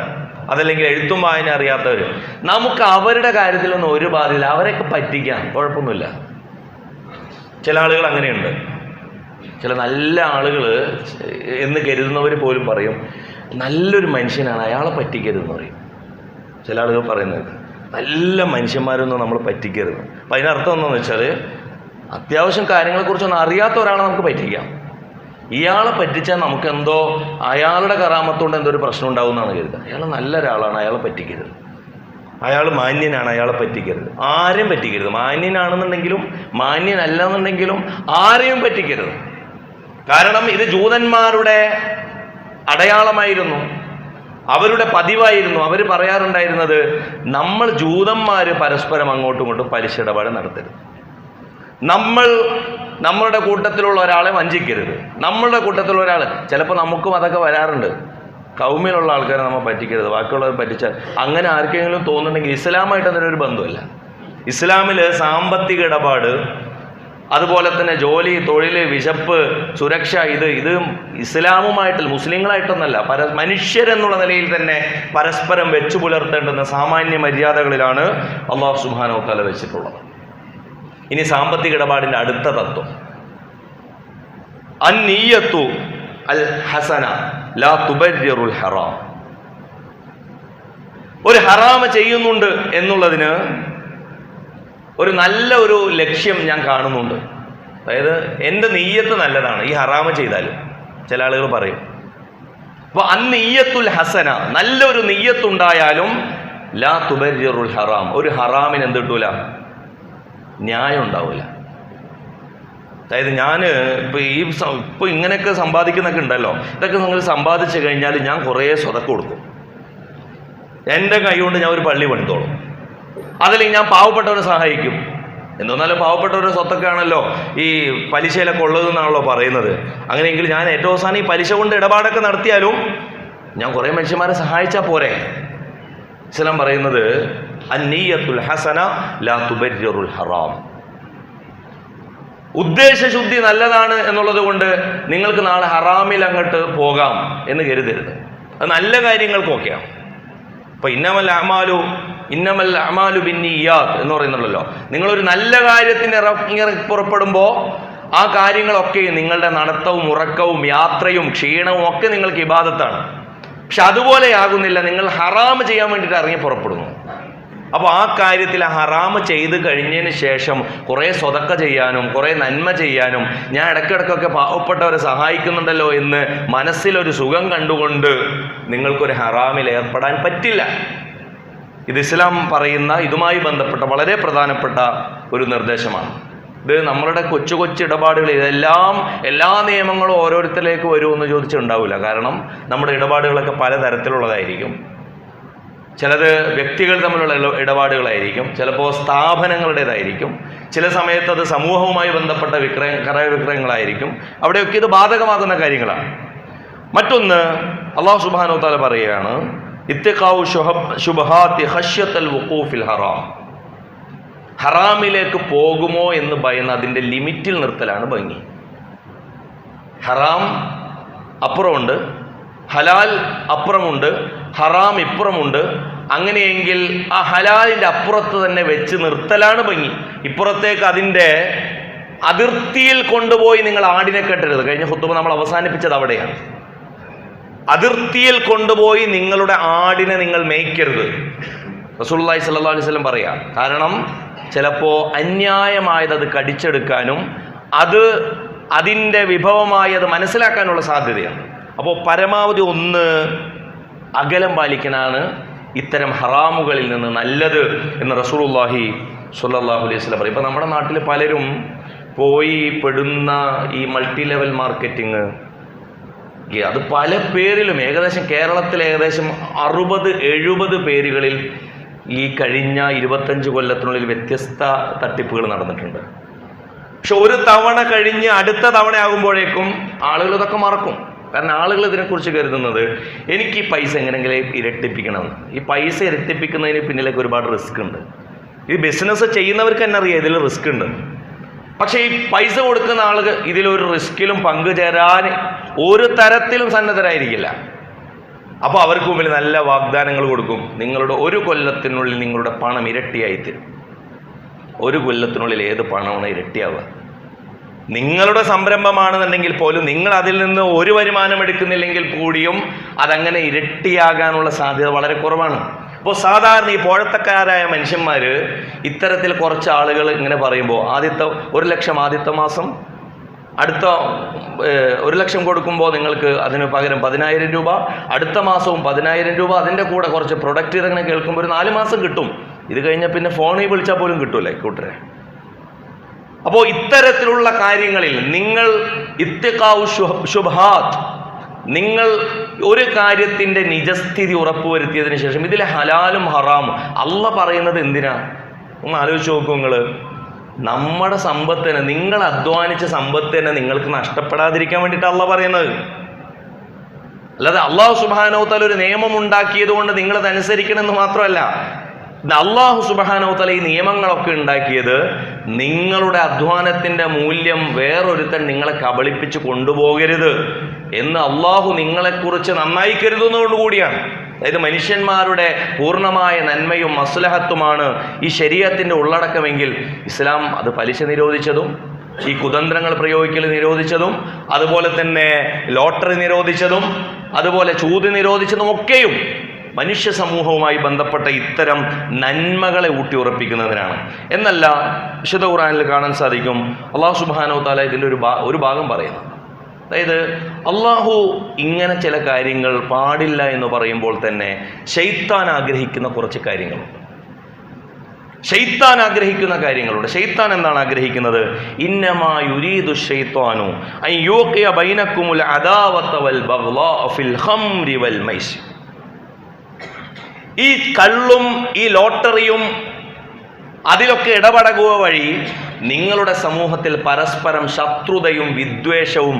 അതല്ലെങ്കിൽ എഴുത്തും വായന അറിയാത്തവർ. നമുക്ക് അവരുടെ കാര്യത്തിലൊന്നും ഒരു ബാധ്യത, അവരെയൊക്കെ പറ്റിക്കാം, കുഴപ്പമൊന്നുമില്ല. ചില ആളുകൾ അങ്ങനെയുണ്ട്. ചില നല്ല ആളുകൾ എന്ന് കരുതുന്നവർ പോലും പറയും, നല്ലൊരു മനുഷ്യനാണ്, അയാളെ പറ്റിക്കരുതെന്ന് പറയും. ചില ആളുകൾ പറയുന്നത്, നല്ല മനുഷ്യന്മാരൊന്നും നമ്മൾ പറ്റിക്കരുത്. അപ്പം അതിനർത്ഥം എന്താണെന്ന് വെച്ചാൽ, അത്യാവശ്യം കാര്യങ്ങളെക്കുറിച്ചൊന്നും അറിയാത്ത ഒരാളെ നമുക്ക് പറ്റിക്കാം, ഇയാളെ പറ്റിച്ചാൽ നമുക്കെന്തോ അയാളുടെ കറാമത്തുകൊണ്ട് എന്തോ ഒരു പ്രശ്നം ഉണ്ടാവും എന്നാണ് കരുതുക. അയാൾ നല്ല ഒരാളാണ്, അയാളെ പറ്റിക്കരുത്. അയാൾ മാന്യനാണ്, അയാളെ പറ്റിക്കരുത്. ആരെയും പറ്റിക്കരുത്. മാന്യനാണെന്നുണ്ടെങ്കിലും മാന്യനല്ല എന്നുണ്ടെങ്കിലും ആരെയും പറ്റിക്കരുത്. കാരണം ഇത് ജൂതന്മാരുടെ അടയാളമായിരുന്നു, അവരുടെ പതിവായിരുന്നു. അവർ പറയാറുണ്ടായിരുന്നത്, നമ്മൾ ജൂതന്മാർ പരസ്പരം അങ്ങോട്ടും ഇങ്ങോട്ടും പലിശ ഇടപാട് നടത്തരുത്, നമ്മളുടെ കൂട്ടത്തിലുള്ള ഒരാളെ വഞ്ചിക്കരുത്, നമ്മളുടെ കൂട്ടത്തിലുള്ള ഒരാൾ. ചിലപ്പോൾ നമുക്കും അതൊക്കെ വരാറുണ്ട്. കൗമിലുള്ള ആൾക്കാരെ നമ്മൾ പറ്റിക്കരുത്, ബാക്കിയുള്ളവർ പറ്റിച്ചാൽ. അങ്ങനെ ആർക്കെങ്കിലും തോന്നുന്നുണ്ടെങ്കിൽ ഇസ്ലാമായിട്ട് അതിനൊരു ബന്ധമില്ല. ഇസ്ലാമിൽ സാമ്പത്തിക ഇടപാട്, അതുപോലെ തന്നെ ജോലി, തൊഴിൽ, വിശപ്പ്, സുരക്ഷ, ഇത് ഇസ്ലാമുമായിട്ടല്ല, മുസ്ലിങ്ങളായിട്ടൊന്നല്ല, മനുഷ്യരെന്നുള്ള നിലയിൽ തന്നെ പരസ്പരം വെച്ചു പുലർത്തേണ്ടുന്ന സാമാന്യ മര്യാദകളിലാണ് അല്ലാഹു സുബ്ഹാനഹു വ തആല വെച്ചിട്ടുള്ളത്. ഇനി സാമ്പത്തിക ഇടപാടിൻ്റെ അടുത്ത തത്വം, അന്നിയ്യത്തു അൽ ഹസന ലാ തുബർരിറുൽ ഹറാം. ഒരു ഹറാമ് ചെയ്യുന്നുണ്ട് എന്നുള്ളതിന് ഒരു നല്ല ഒരു ലക്ഷ്യം ഞാൻ കാണുന്നുണ്ട്. അതായത് എൻ്റെ നെയ്യത്ത് നല്ലതാണ്, ഈ ഹറാമ് ചെയ്താലും ചില ആളുകൾ പറയും. അപ്പോൾ അന്നിയ്യത്തുൽ ഹസന, നല്ലൊരു നെയ്യത്തുണ്ടായാലും ലാ തുബർരിറുൽ ഹറാം, ഒരു ഹറാമിന് എന്ത് കിട്ടൂല, ന്യായം ഉണ്ടാവില്ല. അതായത് ഞാൻ ഇപ്പോൾ ഇങ്ങനെയൊക്കെ സമ്പാദിക്കുന്നൊക്കെ ഉണ്ടല്ലോ, ഇതൊക്കെ നിങ്ങൾ സമ്പാദിച്ചു കഴിഞ്ഞാൽ ഞാൻ കുറേ സ്വതക്ക കൊടുക്കും, എൻ്റെ കൈ കൊണ്ട് ഞാൻ ഒരു പള്ളി പണിതോളും, അതല്ലെങ്കിൽ ഞാൻ പാവപ്പെട്ടവരെ സഹായിക്കും. എന്തെന്നാലും പാവപ്പെട്ടവരുടെ സ്വത്തൊക്കെ ആണല്ലോ ഈ പലിശയിലൊക്കെ ഉള്ളതെന്നാണല്ലോ പറയുന്നത്. അങ്ങനെയെങ്കിൽ ഞാൻ ഏറ്റവും അവസാനം ഈ പലിശ കൊണ്ട് ഇടപാടൊക്കെ നടത്തിയാലും ഞാൻ കുറേ മനുഷ്യന്മാരെ സഹായിച്ചാൽ പോരെ. ഇസ്ലാം പറയുന്നത് അന്നിയ്യത്തുൽ ഹസന ലാ തുബർരിറുൽ ഹറാം. ഉദ്ദേശശുദ്ധി നല്ലതാണ് എന്നുള്ളത് കൊണ്ട് നിങ്ങൾക്ക് നാളെ ഹറാമിൽ അങ്ങോട്ട് പോകാം എന്ന് കരുതരുത്. അത് നല്ല കാര്യങ്ങൾക്കൊക്കെയാണ്. ഇപ്പൊ ഇന്നമൽ അഅമാലു ബിന്നിയ്യാത്ത് എന്ന് പറയുന്നുണ്ടല്ലോ. നിങ്ങളൊരു നല്ല കാര്യത്തിന് ഇറങ്ങി പുറപ്പെടുമ്പോൾ ആ കാര്യങ്ങളൊക്കെ നിങ്ങളുടെ നടത്തവും ഉറക്കവും യാത്രയും ക്ഷീണവും ഒക്കെ നിങ്ങൾക്ക് ഇബാദത്താണ്. പക്ഷെ അതുപോലെയാകുന്നില്ല നിങ്ങൾ ഹറാം ചെയ്യാൻ വേണ്ടിയിട്ട് ഇറങ്ങി പുറപ്പെടുന്നു. അപ്പോൾ ആ കാര്യത്തിൽ ആ ഹറാമ് ചെയ്ത് കഴിഞ്ഞതിന് ശേഷം കുറേ സ്വതക്ക ചെയ്യാനും കുറേ നന്മ ചെയ്യാനും ഞാൻ ഇടയ്ക്കിടയ്ക്കൊക്കെ പാവപ്പെട്ടവരെ സഹായിക്കുന്നുണ്ടല്ലോ എന്ന് മനസ്സിലൊരു സുഖം കണ്ടുകൊണ്ട് നിങ്ങൾക്കൊരു ഹറാമിൽ ഏർപ്പെടാൻ പറ്റില്ല. ഇത് ഇസ്ലാം പറയുന്ന ഇതുമായി ബന്ധപ്പെട്ട വളരെ പ്രധാനപ്പെട്ട ഒരു നിർദ്ദേശമാണ്. ഇത് നമ്മളുടെ കൊച്ചു കൊച്ചു ഇടപാടുകൾ ഇതെല്ലാം എല്ലാ നിയമങ്ങളും ഓരോരുത്തരിലേക്ക് വരുമെന്ന് ചോദിച്ചിട്ടുണ്ടാവില്ല. കാരണം നമ്മുടെ ഇടപാടുകളൊക്കെ പലതരത്തിലുള്ളതായിരിക്കും. ചിലത് വ്യക്തികൾ തമ്മിലുള്ള ഇടപാടുകളായിരിക്കും, ചിലപ്പോൾ സ്ഥാപനങ്ങളുടേതായിരിക്കും, ചില സമയത്ത് അത് സമൂഹവുമായി ബന്ധപ്പെട്ട ക്രയവിക്രയങ്ങളായിരിക്കും. അവിടെയൊക്കെ ഇത് ബാധകമാകുന്ന കാര്യങ്ങളാണ്. മറ്റൊന്ന് അല്ലാഹു സുബ്ഹാനഹു വ തആല പറയുകയാണ്, ഇത്തിഖാഉ ശുബ്ഹാത്തി ഖശ്യത്തൽ വുഖൂഫിൽ ഹറാം. ഹറാമിലേക്ക് പോകുമോ എന്ന് ഭയന്ന് അതിൻ്റെ ലിമിറ്റിൽ നിർത്തലാണ് ഭംഗി. ഹറാം അപ്പുറമുണ്ട്, ഹലാൽ അപ്പുറമുണ്ട്, ഹറാം ഇപ്പുറമുണ്ട്. അങ്ങനെയെങ്കിൽ ആ ഹലാലിൻ്റെ അപ്പുറത്ത് തന്നെ വെച്ച് നിർത്തലാണ് ഭംഗി. ഇപ്പുറത്തേക്ക് അതിൻ്റെ അതിർത്തിയിൽ കൊണ്ടുപോയി നിങ്ങൾ ആടിനെ കെട്ടരുത്. കഴിഞ്ഞ ഖുത്ബ നമ്മൾ അവസാനിപ്പിച്ചത് അവിടെയാണ്. അതിർത്തിയിൽ കൊണ്ടുപോയി നിങ്ങളുടെ ആടിനെ നിങ്ങൾ മേയ്ക്കരുത്. റസൂലുള്ളാഹി സ്വല്ലല്ലാഹു അലൈഹി വസല്ലം പറയാം. കാരണം ചിലപ്പോൾ അന്യായമായത് അത് കടിച്ചെടുക്കാനും അത് അതിൻ്റെ വിഭവമായി അത് മനസ്സിലാക്കാനുള്ള സാധ്യതയാണ്. അപ്പോൾ പരമാവധി ഒന്ന് അകലം പാലിക്കാനാണ് ഇത്തരം ഹറാമുകളിൽ നിന്ന് നല്ലത് എന്ന് റസൂലുള്ളാഹി സ്വല്ലല്ലാഹു അലൈഹി വസല്ലം പറയും. ഇപ്പോൾ നമ്മുടെ നാട്ടിൽ പലരും പോയി പെടുന്ന ഈ മൾട്ടി ലെവൽ മാർക്കറ്റിങ്, അത് പല പേരിലും ഏകദേശം കേരളത്തിൽ ഏകദേശം 60-70 പേരുകളിൽ ഈ കഴിഞ്ഞ 25 കൊല്ലത്തിനുള്ളിൽ വ്യത്യസ്ത തട്ടിപ്പുകൾ നടന്നിട്ടുണ്ട്. പക്ഷെ ഒരു തവണ കഴിഞ്ഞ് അടുത്ത തവണ ആകുമ്പോഴേക്കും ആളുകൾ ഇതൊക്കെ മറക്കും. കാരണം ആളുകൾ ഇതിനെക്കുറിച്ച് കരുതുന്നത് എനിക്ക് ഈ പൈസ എങ്ങനെയെങ്കിലും ഇരട്ടിപ്പിക്കണമെന്ന്. ഈ പൈസ ഇരട്ടിപ്പിക്കുന്നതിന് പിന്നിലേക്ക് ഒരുപാട് റിസ്ക് ഉണ്ട്. ഈ ബിസിനസ് ചെയ്യുന്നവർക്ക് തന്നെ അറിയാം ഇതിൽ റിസ്ക് ഉണ്ട്. പക്ഷേ ഈ പൈസ കൊടുക്കുന്ന ആളുകൾ ഇതിലൊരു റിസ്കിലും പങ്കുചേരാൻ ഒരു തരത്തിലും സന്നദ്ധരായിരിക്കില്ല. അപ്പോൾ അവർക്ക് മുമ്പിൽ നല്ല വാഗ്ദാനങ്ങൾ കൊടുക്കും. നിങ്ങളുടെ 1 കൊല്ലത്തിനുള്ളിൽ നിങ്ങളുടെ പണം ഇരട്ടിയായി തരും. 1 കൊല്ലത്തിനുള്ളിൽ ഏത് പണമാണ് ഇരട്ടിയാവുക? നിങ്ങളുടെ സംരംഭമാണെന്നുണ്ടെങ്കിൽ പോലും നിങ്ങൾ അതിൽ നിന്ന് ഒരു വരുമാനം എടുക്കുന്നില്ലെങ്കിൽ കൂടിയും അതങ്ങനെ ഇരട്ടിയാകാനുള്ള സാധ്യത വളരെ കുറവാണ്. അപ്പോൾ സാധാരണ ഈ പോഴത്തക്കാരായ മനുഷ്യന്മാർ ഇത്തരത്തിൽ കുറച്ച് ആളുകൾ ഇങ്ങനെ പറയുമ്പോൾ ആദ്യത്തെ 1 ലക്ഷം ആദ്യത്തെ മാസം, അടുത്ത 1 ലക്ഷം കൊടുക്കുമ്പോൾ നിങ്ങൾക്ക് അതിന് പകരം 10,000 രൂപ, അടുത്ത മാസവും 10,000 രൂപ, അതിൻ്റെ കൂടെ കുറച്ച് പ്രൊഡക്റ്റ് ഇതങ്ങനെ കേൾക്കുമ്പോൾ ഒരു 4 മാസം കിട്ടും. ഇത് കഴിഞ്ഞാൽ പിന്നെ ഫോണിൽ വിളിച്ചാൽ പോലും കിട്ടൂലേ കൂട്ടരെ. അപ്പോൾ ഇത്തരത്തിലുള്ള കാര്യങ്ങളിൽ നിങ്ങൾ ഇത്തിഖാഉ ശുബ്ഹാത്ത്, നിങ്ങൾ ഒരു കാര്യത്തിൻ്റെ നിജസ്ഥിതി ഉറപ്പുവരുത്തിയതിന് ശേഷം ഇതിലെ ഹലാലും ഹറാമും അള്ളാഹ് പറയുന്നത് എന്തിനാ? ഒന്ന് ആലോചിച്ച് നോക്കൂ. നമ്മുടെ സമ്പത്തിനെ, നിങ്ങൾ അധ്വാനിച്ച സമ്പത്തിനെ നിങ്ങൾക്ക് നഷ്ടപ്പെടാതിരിക്കാൻ വേണ്ടിയിട്ട് അള്ളാഹ് പറയുന്നത്. അല്ലാതെ അല്ലാഹു സുബ്ഹാനഹു വ തആല ഒരു നിയമം ഉണ്ടാക്കിയത് കൊണ്ട് നിങ്ങളത് അനുസരിക്കണമെന്ന് മാത്രമല്ല. അല്ലാഹു സുബ്ഹാനഹു വ തആല ഈ നിയമങ്ങളൊക്കെ ഉണ്ടാക്കിയത് നിങ്ങളുടെ അധ്വാനത്തിൻ്റെ മൂല്യം വേറൊരുത്തൻ നിങ്ങളെ കബളിപ്പിച്ച് കൊണ്ടുപോകരുത് എന്ന് അള്ളാഹു നിങ്ങളെക്കുറിച്ച് നന്നായി കരുതുന്നതുകൊണ്ടുകൂടിയാണ്. അതായത് മനുഷ്യന്മാരുടെ പൂർണ്ണമായ നന്മയും മസ്ലഹത്തുമാണ് ഈ ശരീഅത്തിൻ്റെ ഉള്ളടക്കമെങ്കിൽ ഇസ്ലാം അത് പലിശ നിരോധിച്ചതും ഈ കുതന്ത്രങ്ങൾ പ്രയോഗിക്കൽ നിരോധിച്ചതും അതുപോലെ തന്നെ ലോട്ടറി നിരോധിച്ചതും അതുപോലെ ചൂത് നിരോധിച്ചതും ഒക്കെയും മനുഷ്യ സമൂഹവുമായി ബന്ധപ്പെട്ട ഇത്തരം നന്മകളെ ഊട്ടിയുറപ്പിക്കുന്നതിനാണ്. എന്നല്ല വിശുദ്ധ ഖുർആനിൽ കാണാൻ സാധിക്കും അല്ലാഹു സുബ്ഹാനഹു വ തആല ഇതിൻ്റെ ഒരു ഭാഗം പറയുന്നു. അതായത് അള്ളാഹു ഇങ്ങനെ ചില കാര്യങ്ങൾ പാടില്ല എന്ന് പറയുമ്പോൾ തന്നെ ശൈത്താൻ ആഗ്രഹിക്കുന്ന കുറച്ച് കാര്യങ്ങളുണ്ട്. ശൈത്താൻ എന്താണ് ആഗ്രഹിക്കുന്നത്? ഇന്നമാ യുരീദു ശൈത്താനു അൻ യൂഖിയ ബൈനകുമുൽ അദാവത വൽ ബഗ്ളാ ഫിൽ ഖംരി വൽ മൈസിർ. ഈ കള്ളും ഈ ലോട്ടറിയും അതിലൊക്കെ ഇടപെടുക വഴി നിങ്ങളുടെ സമൂഹത്തിൽ പരസ്പരം ശത്രുതയും വിദ്വേഷവും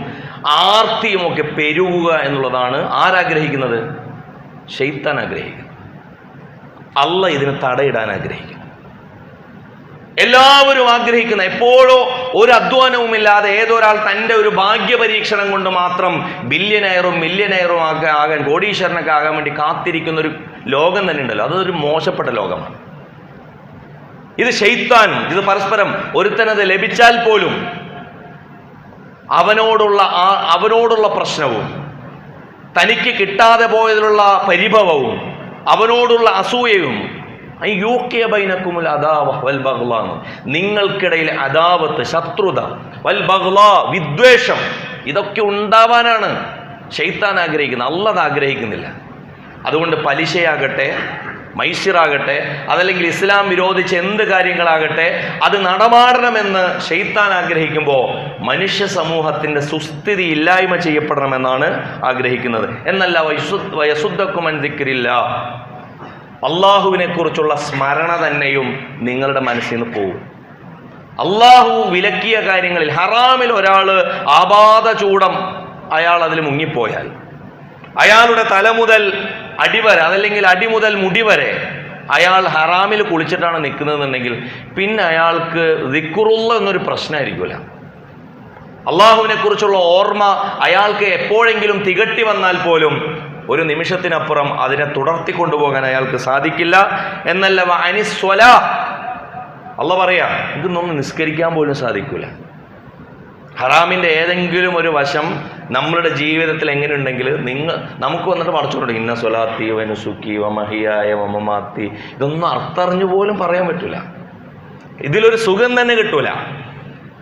ആർത്തിയും ഒക്കെ പെരുകുക എന്നുള്ളതാണ് ആരാഗ്രഹിക്കുന്നത്? ശൈത്താൻ ആഗ്രഹിക്കുന്നത്. അള്ള ഇതിന് തടയിടാൻ ആഗ്രഹിക്കുന്നു. എല്ലാവരും ആഗ്രഹിക്കുന്ന, എപ്പോഴോ ഒരു അധ്വാനവുമില്ലാതെ ഏതൊരാൾ തൻ്റെ ഒരു ഭാഗ്യ പരീക്ഷണം കൊണ്ട് മാത്രം ബില്യനെയറും മില്യനെയറും ആകാൻ കോടീശ്വരനൊക്കെ ആകാൻ വേണ്ടി കാത്തിരിക്കുന്ന ഒരു ലോകം തന്നെ ഉണ്ടല്ലോ. അതൊരു മോശപ്പെട്ട ലോകമാണ്. ഇത് ശൈത്താനും ഇത് പരസ്പരം ഒരുത്തനത് ലഭിച്ചാൽ പോലും അവനോടുള്ള പ്രശ്നവും തനിക്ക് കിട്ടാതെ പോയതിലുള്ള പരിഭവവും അവനോടുള്ള അസൂയയും ബൈനക്കുമുൽ അദാവ വൽ ബഗ്ള, നിങ്ങൾക്കിടയിൽ അദാവത്ത്, ശത്രുത, വൽ ബഗ്ള, വിദ്വേഷം, ഇതൊക്കെ ഉണ്ടാവാനാണ് ശൈത്താൻ ആഗ്രഹിക്കുന്നത്. അല്ലാഹ് ആഗ്രഹിക്കുന്നില്ല. അതുകൊണ്ട് പലിശയാകട്ടെ, മൈസിറാകട്ടെ, അതല്ലെങ്കിൽ ഇസ്ലാം വിരോധിച്ച് എന്ത് കാര്യങ്ങളാകട്ടെ, അത് നടമാടണമെന്ന് ശൈത്താൻ ആഗ്രഹിക്കുമ്പോൾ മനുഷ്യ സമൂഹത്തിൻ്റെ സുസ്ഥിതി ഇല്ലായ്മ ചെയ്യപ്പെടണമെന്നാണ് ആഗ്രഹിക്കുന്നത്. എന്നല്ല വയസുദ്ധക്കും അനുദിക്കില്ല, അള്ളാഹുവിനെ കുറിച്ചുള്ള സ്മരണ തന്നെയും നിങ്ങളുടെ മനസ്സിൽ നിന്ന് പോകും. അള്ളാഹു വിലക്കിയ കാര്യങ്ങളിൽ, ഹറാമിൽ ഒരാൾ ആപാദ ചൂടം അയാൾ അതിൽ മുങ്ങിപ്പോയാൽ, അയാളുടെ തല മുതൽ അടിവരെ, അതല്ലെങ്കിൽ അടി മുതൽ മുടി വരെ അയാൾ ഹറാമിൽ കുളിച്ചിട്ടാണ് നിൽക്കുന്നതെന്നുണ്ടെങ്കിൽ പിന്നെ അയാൾക്ക് ദിക്റുള്ള എന്നൊരു പ്രശ്നമായിരിക്കില്ല. അള്ളാഹുവിനെ കുറിച്ചുള്ള ഓർമ്മ അയാൾക്ക് എപ്പോഴെങ്കിലും തികട്ടി വന്നാൽ പോലും ഒരു നിമിഷത്തിനപ്പുറം അതിനെ തുടർത്തി കൊണ്ടുപോകാൻ അയാൾക്ക് സാധിക്കില്ല. എന്നല്ല അനിസ്വല, അള്ള പറയാ, ഇതൊന്നും നിസ്കരിക്കാൻ പോലും സാധിക്കില്ല. ഹറാമിൻ്റെ ഏതെങ്കിലും ഒരു വശം നമ്മളുടെ ജീവിതത്തിൽ എങ്ങനെയുണ്ടെങ്കിൽ നമുക്ക് വന്നിട്ട് മറച്ചുകൊണ്ട് ഇന്ന സ്വലാത്തി വനുസുക്കി വമഹിയായ വമമാത്തി, ഇതൊന്നും അർത്ഥറിഞ്ഞു പോലും പറയാൻ പറ്റില്ല. ഇതിലൊരു സുഖം തന്നെ കിട്ടൂല.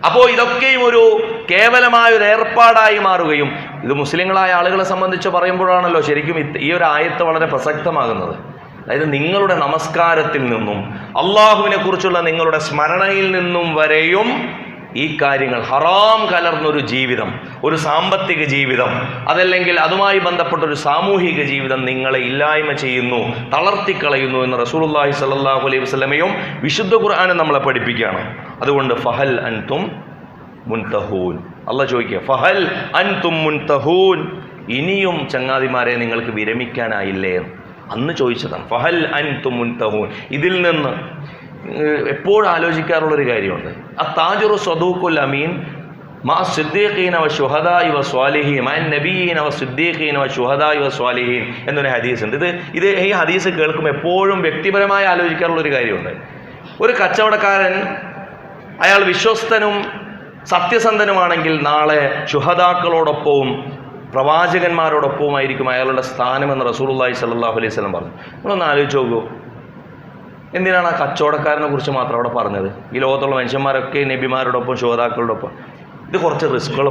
അപ്പോൾ ഇതൊക്കെയും ഒരു കേവലമായ ഒരു ഏർപ്പാടായി മാറുകയും, ഇത് മുസ്ലിങ്ങളായ ആളുകളെ സംബന്ധിച്ച് പറയുമ്പോഴാണല്ലോ ശരിക്കും ഈ ഒരു ആയത്ത് വളരെ പ്രസക്തമാകുന്നത്. അതായത് നിങ്ങളുടെ നമസ്കാരത്തിൽ നിന്നും അള്ളാഹുവിനെ കുറിച്ചുള്ള നിങ്ങളുടെ സ്മരണയിൽ നിന്നും വരെയും ഈ കാര്യങ്ങൾ, ഹറാം കലർന്നൊരു ജീവിതം, ഒരു സാമ്പത്തിക ജീവിതം, അതല്ലെങ്കിൽ അതുമായി ബന്ധപ്പെട്ടൊരു സാമൂഹിക ജീവിതം നിങ്ങളെ ഇല്ലായ്മ ചെയ്യുന്നു, തളർത്തിക്കളയുന്നു എന്ന് റസൂലുള്ളാഹി സ്വല്ലല്ലാഹു അലൈഹി വസല്ലമയും വിശുദ്ധ ഖുർആനും നമ്മളെ പഠിപ്പിക്കുകയാണ്. അതുകൊണ്ട് ഫഹൽ അൻതും മുൻതഹൂൻ, അള്ളാഹ് ചോദിക്കുക, ഫഹൽ അൻതും മുൻതഹൂൻ, ഇനിയും ചങ്ങാതിമാരെ നിങ്ങൾക്ക് വിരമിക്കാനായില്ലേ? അന്ന് ചോദിച്ചതാണ്. ഫഹൽ അൻതും മുൻതഹൂൻ, ഇതിൽ നിന്ന് എപ്പോഴും ആലോചിക്കാറുള്ളൊരു കാര്യമുണ്ട്. അത്താജിറു സ്വദൂഖുൽ അമീൻ മാ സിദ്ദീഖീന വ ശുഹദാഇ വ സ്വാലിഹീൻ മാ നബിയീന വ സിദ്ദീഖീന വ ശുഹദാഇ വ സ്വാലിഹീൻ എന്നൊരു ഹദീസ് ഉണ്ട്. ഈ ഹദീസ് കേൾക്കുമ്പോൾ എപ്പോഴും വ്യക്തിപരമായി ആലോചിക്കാറുള്ളൊരു കാര്യമുണ്ട്. ഒരു കച്ചവടക്കാരൻ, അയാൾ വിശ്വസ്തനും സത്യസന്ധനുമാണെങ്കിൽ നാളെ ശുഹദാക്കളോടൊപ്പവും പ്രവാചകന്മാരോടൊപ്പവുമായിരിക്കും അയാളുടെ സ്ഥാനമെന്ന് റസൂലുള്ളാഹി സ്വല്ലല്ലാഹു അലൈഹി വസല്ലം പറഞ്ഞു. നമ്മളൊന്ന് ആലോചിച്ച് നോക്കൂ, എന്തിനാണ് ആ കച്ചവടക്കാരനെ കുറിച്ച് മാത്രം അവിടെ പറഞ്ഞത്? ഈ ലോകത്തുള്ള മനുഷ്യന്മാരൊക്കെ നബിമാരോടൊപ്പം ശുഹദാക്കളോടൊപ്പം. ഇത് കുറച്ച് റിസ്ക്കുള്ള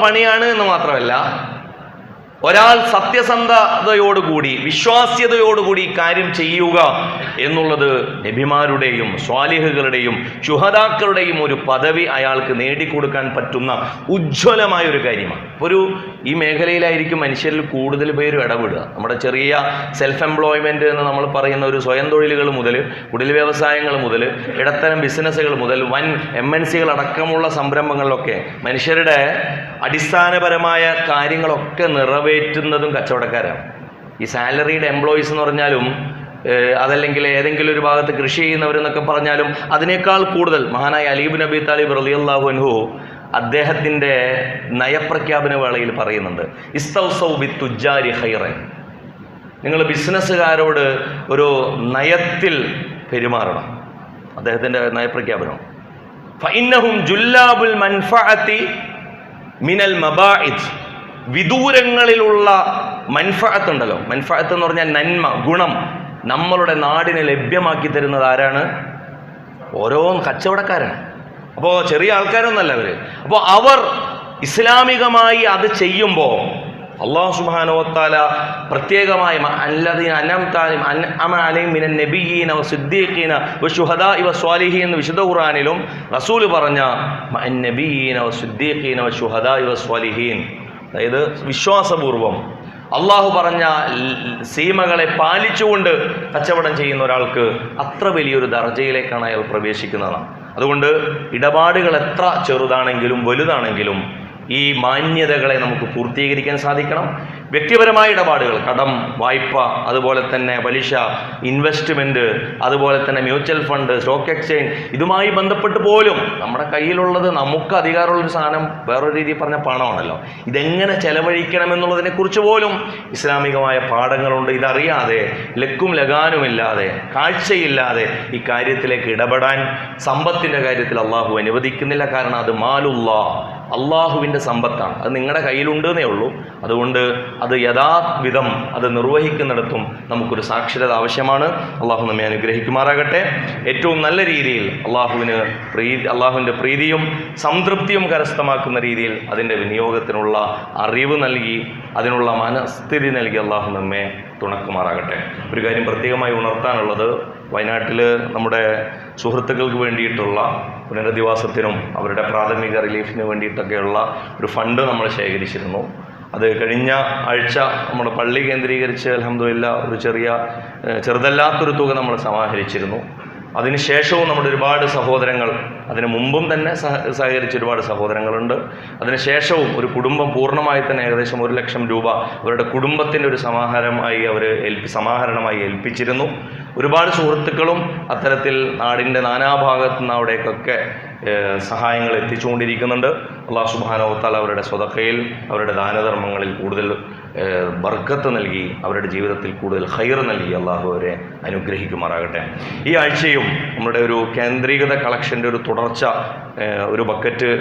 പണിയാണ് എന്ന് മാത്രമല്ല, ഒരാൾ സത്യസന്ധതയോടുകൂടി വിശ്വാസ്യതയോടുകൂടി കാര്യം ചെയ്യുക എന്നുള്ളത് നബിമാരുടെയും സ്വാലിഹുകളുടെയും ശുഹദാക്കളുടെയും ഒരു പദവി അയാൾക്ക് നേടിക്കൊടുക്കാൻ പറ്റുന്ന ഉജ്ജ്വലമായ ഒരു കാര്യമാണ്. ഈ മേഖലയിലായിരിക്കും മനുഷ്യരിൽ കൂടുതൽ പേരും ഇടപെടുക. നമ്മുടെ ചെറിയ സെൽഫ് എംപ്ലോയ്മെൻറ്റ് എന്ന് നമ്മൾ പറയുന്ന ഒരു സ്വയം തൊഴിലുകൾ മുതൽ, കുടിൽ വ്യവസായങ്ങൾ മുതൽ, ഇടത്തരം ബിസിനസ്സുകൾ മുതൽ, വൻ MNC അടക്കമുള്ള സംരംഭങ്ങളിലൊക്കെ മനുഷ്യരുടെ അടിസ്ഥാനപരമായ കാര്യങ്ങളൊക്കെ നിറവേറ്റുന്നതും കച്ചവടക്കാരാണ്. ഈ സാലറീഡ് എംപ്ലോയീസ് എന്ന് പറഞ്ഞാലും, അതല്ലെങ്കിൽ ഏതെങ്കിലും ഒരു ഭാഗത്ത് കൃഷി ചെയ്യുന്നവരെന്നൊക്കെ പറഞ്ഞാലും അതിനേക്കാൾ കൂടുതൽ മഹാനായ അലി ഇബ്നു അബീ താലിബ് റളിയല്ലാഹു അൻഹു അദ്ദേഹത്തിൻ്റെ നയപ്രഖ്യാപന വേളയിൽ പറയുന്നുണ്ട്, ഇസ്തൗസൗ ബിത്തുജാരി ഖൈറൻ, നിങ്ങൾ ബിസിനസ്സുകാരോട് ഒരു നയത്തിൽ പെരുമാറണം. അദ്ദേഹത്തിൻ്റെ നയപ്രഖ്യാപനം, ഫഇന്നഹും ജുല്ലാബുൽ മൻഫഅതി മിനൽ മബാഇദ്, വിദൂരങ്ങളിലുള്ള മൻഫഅത്ത് ഉണ്ടല്ലോ, മൻഫഅത്ത് എന്ന് പറഞ്ഞാൽ നന്മ, ഗുണം നമ്മളുടെ നാടിന് ലഭ്യമാക്കി തരുന്നത് ആരാണ്? ഓരോ കച്ചവടക്കാരാണ്. അപ്പോൾ ചെറിയ ആൾക്കാരൊന്നല്ല അവർ. അപ്പോൾ അവർ ഇസ്ലാമികമായി അത് ചെയ്യുമ്പോൾ അല്ലാഹു സുബ്ഹാനഹു വ തആല പ്രത്യേകമായി അല്ലദീന അൻഅംത അലൈഹിം മിനൻ നബിയ്യീന വ സിദ്ദീഖീന വ ശുഹദാഇ വ സ്വാലിഹീൻ എന്ന് വിശുദ്ധ ഖുർആനിലും റസൂൽ പറഞ്ഞ മഅൻ നബിയ്യീന വ സിദ്ദീഖീന വ ശുഹദാഇ വ സ്വാലിഹീൻ, അതായത് വിശ്വാസപൂർവം അള്ളാഹു പറഞ്ഞ സീമകളെ പാലിച്ചുകൊണ്ട് കച്ചവടം ചെയ്യുന്ന ഒരാൾക്ക് അത്ര വലിയൊരു ദർജയിലേക്കാണ് അയാൾ പ്രവേശിക്കുന്നതാണ്. അതുകൊണ്ട് ഇടപാടുകൾ എത്ര ചെറുതാണെങ്കിലും വലുതാണെങ്കിലും ഈ മാന്യതകളെ നമുക്ക് പൂർത്തീകരിക്കാൻ സാധിക്കണം. വ്യക്തിപരമായ ഇടപാടുകൾ, കടം, വായ്പ, അതുപോലെ തന്നെ പലിശ, ഇൻവെസ്റ്റ്മെൻറ്റ്, അതുപോലെ തന്നെ മ്യൂച്വൽ ഫണ്ട്, സ്റ്റോക്ക് എക്സ്ചേഞ്ച്, ഇതുമായി ബന്ധപ്പെട്ട് പോലും നമ്മുടെ കയ്യിലുള്ളത് നമുക്ക് അധികാരമുള്ളൊരു സാധനം വേറൊരു രീതിയിൽ പറഞ്ഞ പണമാണല്ലോ. ഇതെങ്ങനെ ചെലവഴിക്കണമെന്നുള്ളതിനെക്കുറിച്ച് പോലും ഇസ്ലാമികമായ പാഠങ്ങളുണ്ട്. ഇതറിയാതെ ലക്കും ലഗാനുമില്ലാതെ കാഴ്ചയില്ലാതെ ഈ കാര്യത്തിലേക്ക് ഇടപെടാൻ സമ്പത്തിൻ്റെ കാര്യത്തിൽ അള്ളാഹു അനുവദിക്കുന്നില്ല. കാരണം അത് അള്ളാഹുവിൻ്റെ സമ്പത്താണ്. അത് നിങ്ങളുടെ കയ്യിലുണ്ടെന്നേ ഉള്ളൂ. അതുകൊണ്ട് അത് യഥാവിധം അത് നിർവഹിക്കുന്നിടത്തും നമുക്കൊരു സാക്ഷരത ആവശ്യമാണ്. അള്ളാഹു നമ്മെ അനുഗ്രഹിക്കുമാറാകട്ടെ. ഏറ്റവും നല്ല രീതിയിൽ അള്ളാഹുവിൻ്റെ പ്രീതിയും സംതൃപ്തിയും കരസ്ഥമാക്കുന്ന രീതിയിൽ അതിൻ്റെ വിനിയോഗത്തിനുള്ള അറിവ് നൽകി, അതിനുള്ള മനസ്ഥിതി നൽകി അള്ളാഹു നമ്മെ തുണക്കുമാറാകട്ടെ. ഒരു കാര്യം പ്രത്യേകമായി ഉണർത്താനുള്ളത്, വയനാട്ടിൽ നമ്മുടെ സുഹൃത്തുക്കൾക്ക് വേണ്ടിയിട്ടുള്ള പുനരധിവാസത്തിനും അവരുടെ പ്രാഥമിക റിലീഫിന് വേണ്ടിയിട്ടൊക്കെയുള്ള ഒരു ഫണ്ട് നമ്മൾ ശേഖരിച്ചിരുന്നു. അത് കഴിഞ്ഞ ആഴ്ച നമ്മുടെ പള്ളി കേന്ദ്രീകരിച്ച് അൽഹംദുലില്ലാ ഒരു ചെറുതല്ലാത്തൊരു തുക നമ്മൾ സമാഹരിച്ചിരുന്നു. അതിനുശേഷവും നമ്മുടെ ഒരുപാട് സഹോദരങ്ങൾ, അതിന് മുമ്പും തന്നെ സഹകരിച്ച ഒരുപാട് സഹോദരങ്ങളുണ്ട്. അതിനുശേഷവും ഒരു കുടുംബം പൂർണ്ണമായി തന്നെ ഏകദേശം 1 ലക്ഷം രൂപ അവരുടെ കുടുംബത്തിൻ്റെ ഒരു സമാഹരണമായി ഏൽപ്പിച്ചിരുന്നു. ഒരുപാട് സുഹൃത്തുക്കളും അത്തരത്തിൽ നാടിൻ്റെ നാനാഭാഗത്തു നിന്ന് അവിടേക്കൊക്കെ സഹായങ്ങൾ എത്തിച്ചുകൊണ്ടിരിക്കുന്നുണ്ട്. അല്ലാഹു സുബ്ഹാനഹു വ തആല അവരുടെ സ്വതക്കയിൽ, അവരുടെ ദാനധർമ്മങ്ങളിൽ കൂടുതൽ ബർക്കത്ത് നൽകി, അവരുടെ ജീവിതത്തിൽ കൂടുതൽ ഖൈർ നൽകി അള്ളാഹു അവരെ അനുഗ്രഹിക്കുമാറാകട്ടെ. ഈ ആഴ്ചയും നമ്മുടെ ഒരു കേന്ദ്രീകൃത കളക്ഷൻ്റെ ഒരു തുടർച്ച, ഒരു ബക്കറ്റ്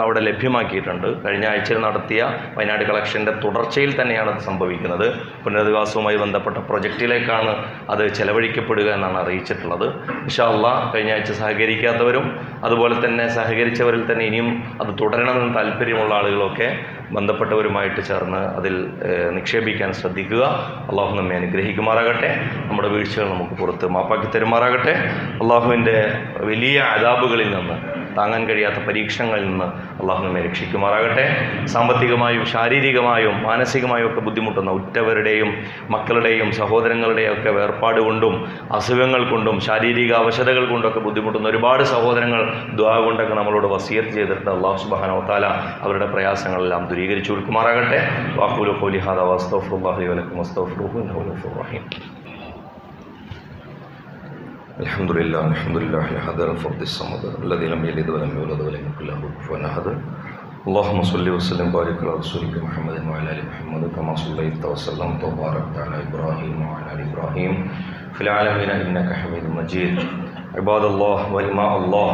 അവിടെ ലഭ്യമാക്കിയിട്ടുണ്ട്. കഴിഞ്ഞ ആഴ്ചയിൽ നടത്തിയ വയനാട് കളക്ഷൻ്റെ തുടർച്ചയിൽ തന്നെയാണ് അത് സംഭവിക്കുന്നത്. പുനരധിവാസവുമായി ബന്ധപ്പെട്ട പ്രൊജക്റ്റിലേക്കാണ് അത് ചെലവഴിക്കപ്പെടുക എന്നാണ് അറിയിച്ചിട്ടുള്ളത്. ഇൻഷാ അല്ലാഹ് കഴിഞ്ഞ ആഴ്ച സഹകരിക്കാത്തവരും അതുപോലെ തന്നെ സഹകരിച്ചവരിൽ തന്നെ ഇനിയും അത് തുടരണമെന്ന് താല്പര്യമുള്ള ആളുകളൊക്കെ ബന്ധപ്പെട്ടവരുമായിട്ട് ചേർന്ന് അതിൽ നിക്ഷേപിക്കാൻ ശ്രദ്ധിക്കുക. അള്ളാഹു നമ്മെ അനുഗ്രഹിക്കുമാറാകട്ടെ. നമ്മുടെ വീഴ്ചകൾ നമുക്ക് പുറത്ത് മാപ്പാക്കി തരുമാറാകട്ടെ. അള്ളാഹുവിൻ്റെ വലിയ അദാബുകളിൽ നിന്ന്, താങ്ങാൻ കഴിയാത്ത പരീക്ഷണങ്ങളിൽ നിന്ന് അള്ളാഹു നമ്മെ രക്ഷിക്കുമാറാകട്ടെ. സാമ്പത്തികമായും ശാരീരികമായും മാനസികമായും ഒക്കെ ബുദ്ധിമുട്ടുന്ന ഉറ്റവരുടെയും മക്കളുടെയും സഹോദരങ്ങളുടെയും ഒക്കെ വേർപാട് കൊണ്ടും അസുഖങ്ങൾ കൊണ്ടും ശാരീരിക അവശതകൾ കൊണ്ടൊക്കെ ബുദ്ധിമുട്ടുന്ന ഒരുപാട് സഹോദരങ്ങൾ ദുആ കൊണ്ടൊക്കെ നമ്മളോട് വസിയത്ത് ചെയ്തിട്ട് അള്ളാഹു സുബ്ഹാനഹു വ തആല അവരുടെ പ്രയാസങ്ങളെല്ലാം ദൂരീകരിച്ചു കൊടുക്കുമാറാകട്ടെ. വഖൂലു ഖൗലി ഹാദാ വസ്തഗ്ഫിറുല്ലാഹ ലി വലക്കും വസ്തഗ്ഫിറുഹു ഇന്നഹു ഗഫൂറുർ റഹീം. അൽഹംദുലില്ലാഹി അൽഹംദുലില്ലാഹി ഹദൽ ഫർദി സമദ് അല്ലദീ ലം യലിദ് വലം യൂലദ് വലം യകുൽ ലഹു കുഫുവൻ അഹദ്. اللهم صل وسلم وبارك على رسولك محمد وعلى ال محمد كما صليت وسلمت وباركت على ابراهيم وعلى ال ابراهيم في العالمين انك حميد مجيد. عباد الله وإماء الله،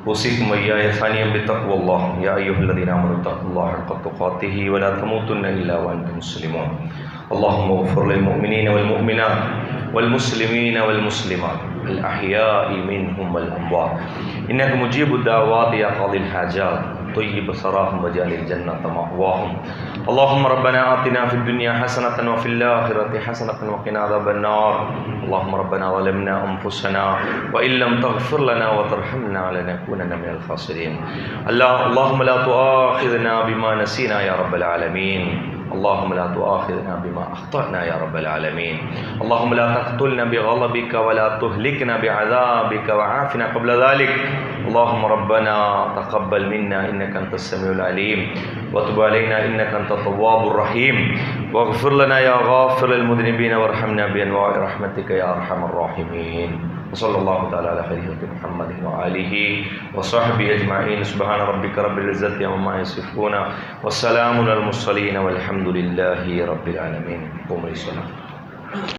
أوصيكم وإياي ثانيا بتقوى الله. يا أيها الذين آمنوا اتقوا الله حق تقاته ولا تموتن إلا وأنتم مسلمون. اللهم اغفر للمؤمنين والمؤمنات والمسلمين والمسلمات الأحياء منهم والأموات إنك مجيب الدعوات يا قاضي الحاجات طيب سراهم وجعل الجنة مأواهم. اللهم ربنا آتنا في الدنيا حسنة وفي الآخرة حسنة وقنا عذاب النار. اللهم ربنا ظلمنا أنفسنا وإن لم تغفر لنا وترحمنا لنكونن من الخاسرين. اللهم لا تؤاخذنا بما نسينا يا رب العالمين. اللهم لا تؤاخذنا بما أخطأنا يا رب العالمين. اللهم لا تقتلنا بغضبك ولا تهلكنا بعذابك وعافنا قبل ذلك. اللهم ربنا تقبل منا إنك أنت السميع العليم وتب علينا إنك أنت التواب الرحيم واغفر لنا يا غافر المذنبين وارحمنا بأنواع رحمتك يا أرحم الراحمين. وصلى الله تعالى على خير خلق محمد وآله وصحبه أجمعين. سبحان ربك رب العزة عما يصفون والسلام على المرسلين والحمد لله رب العالمين. قوموا للصلاة.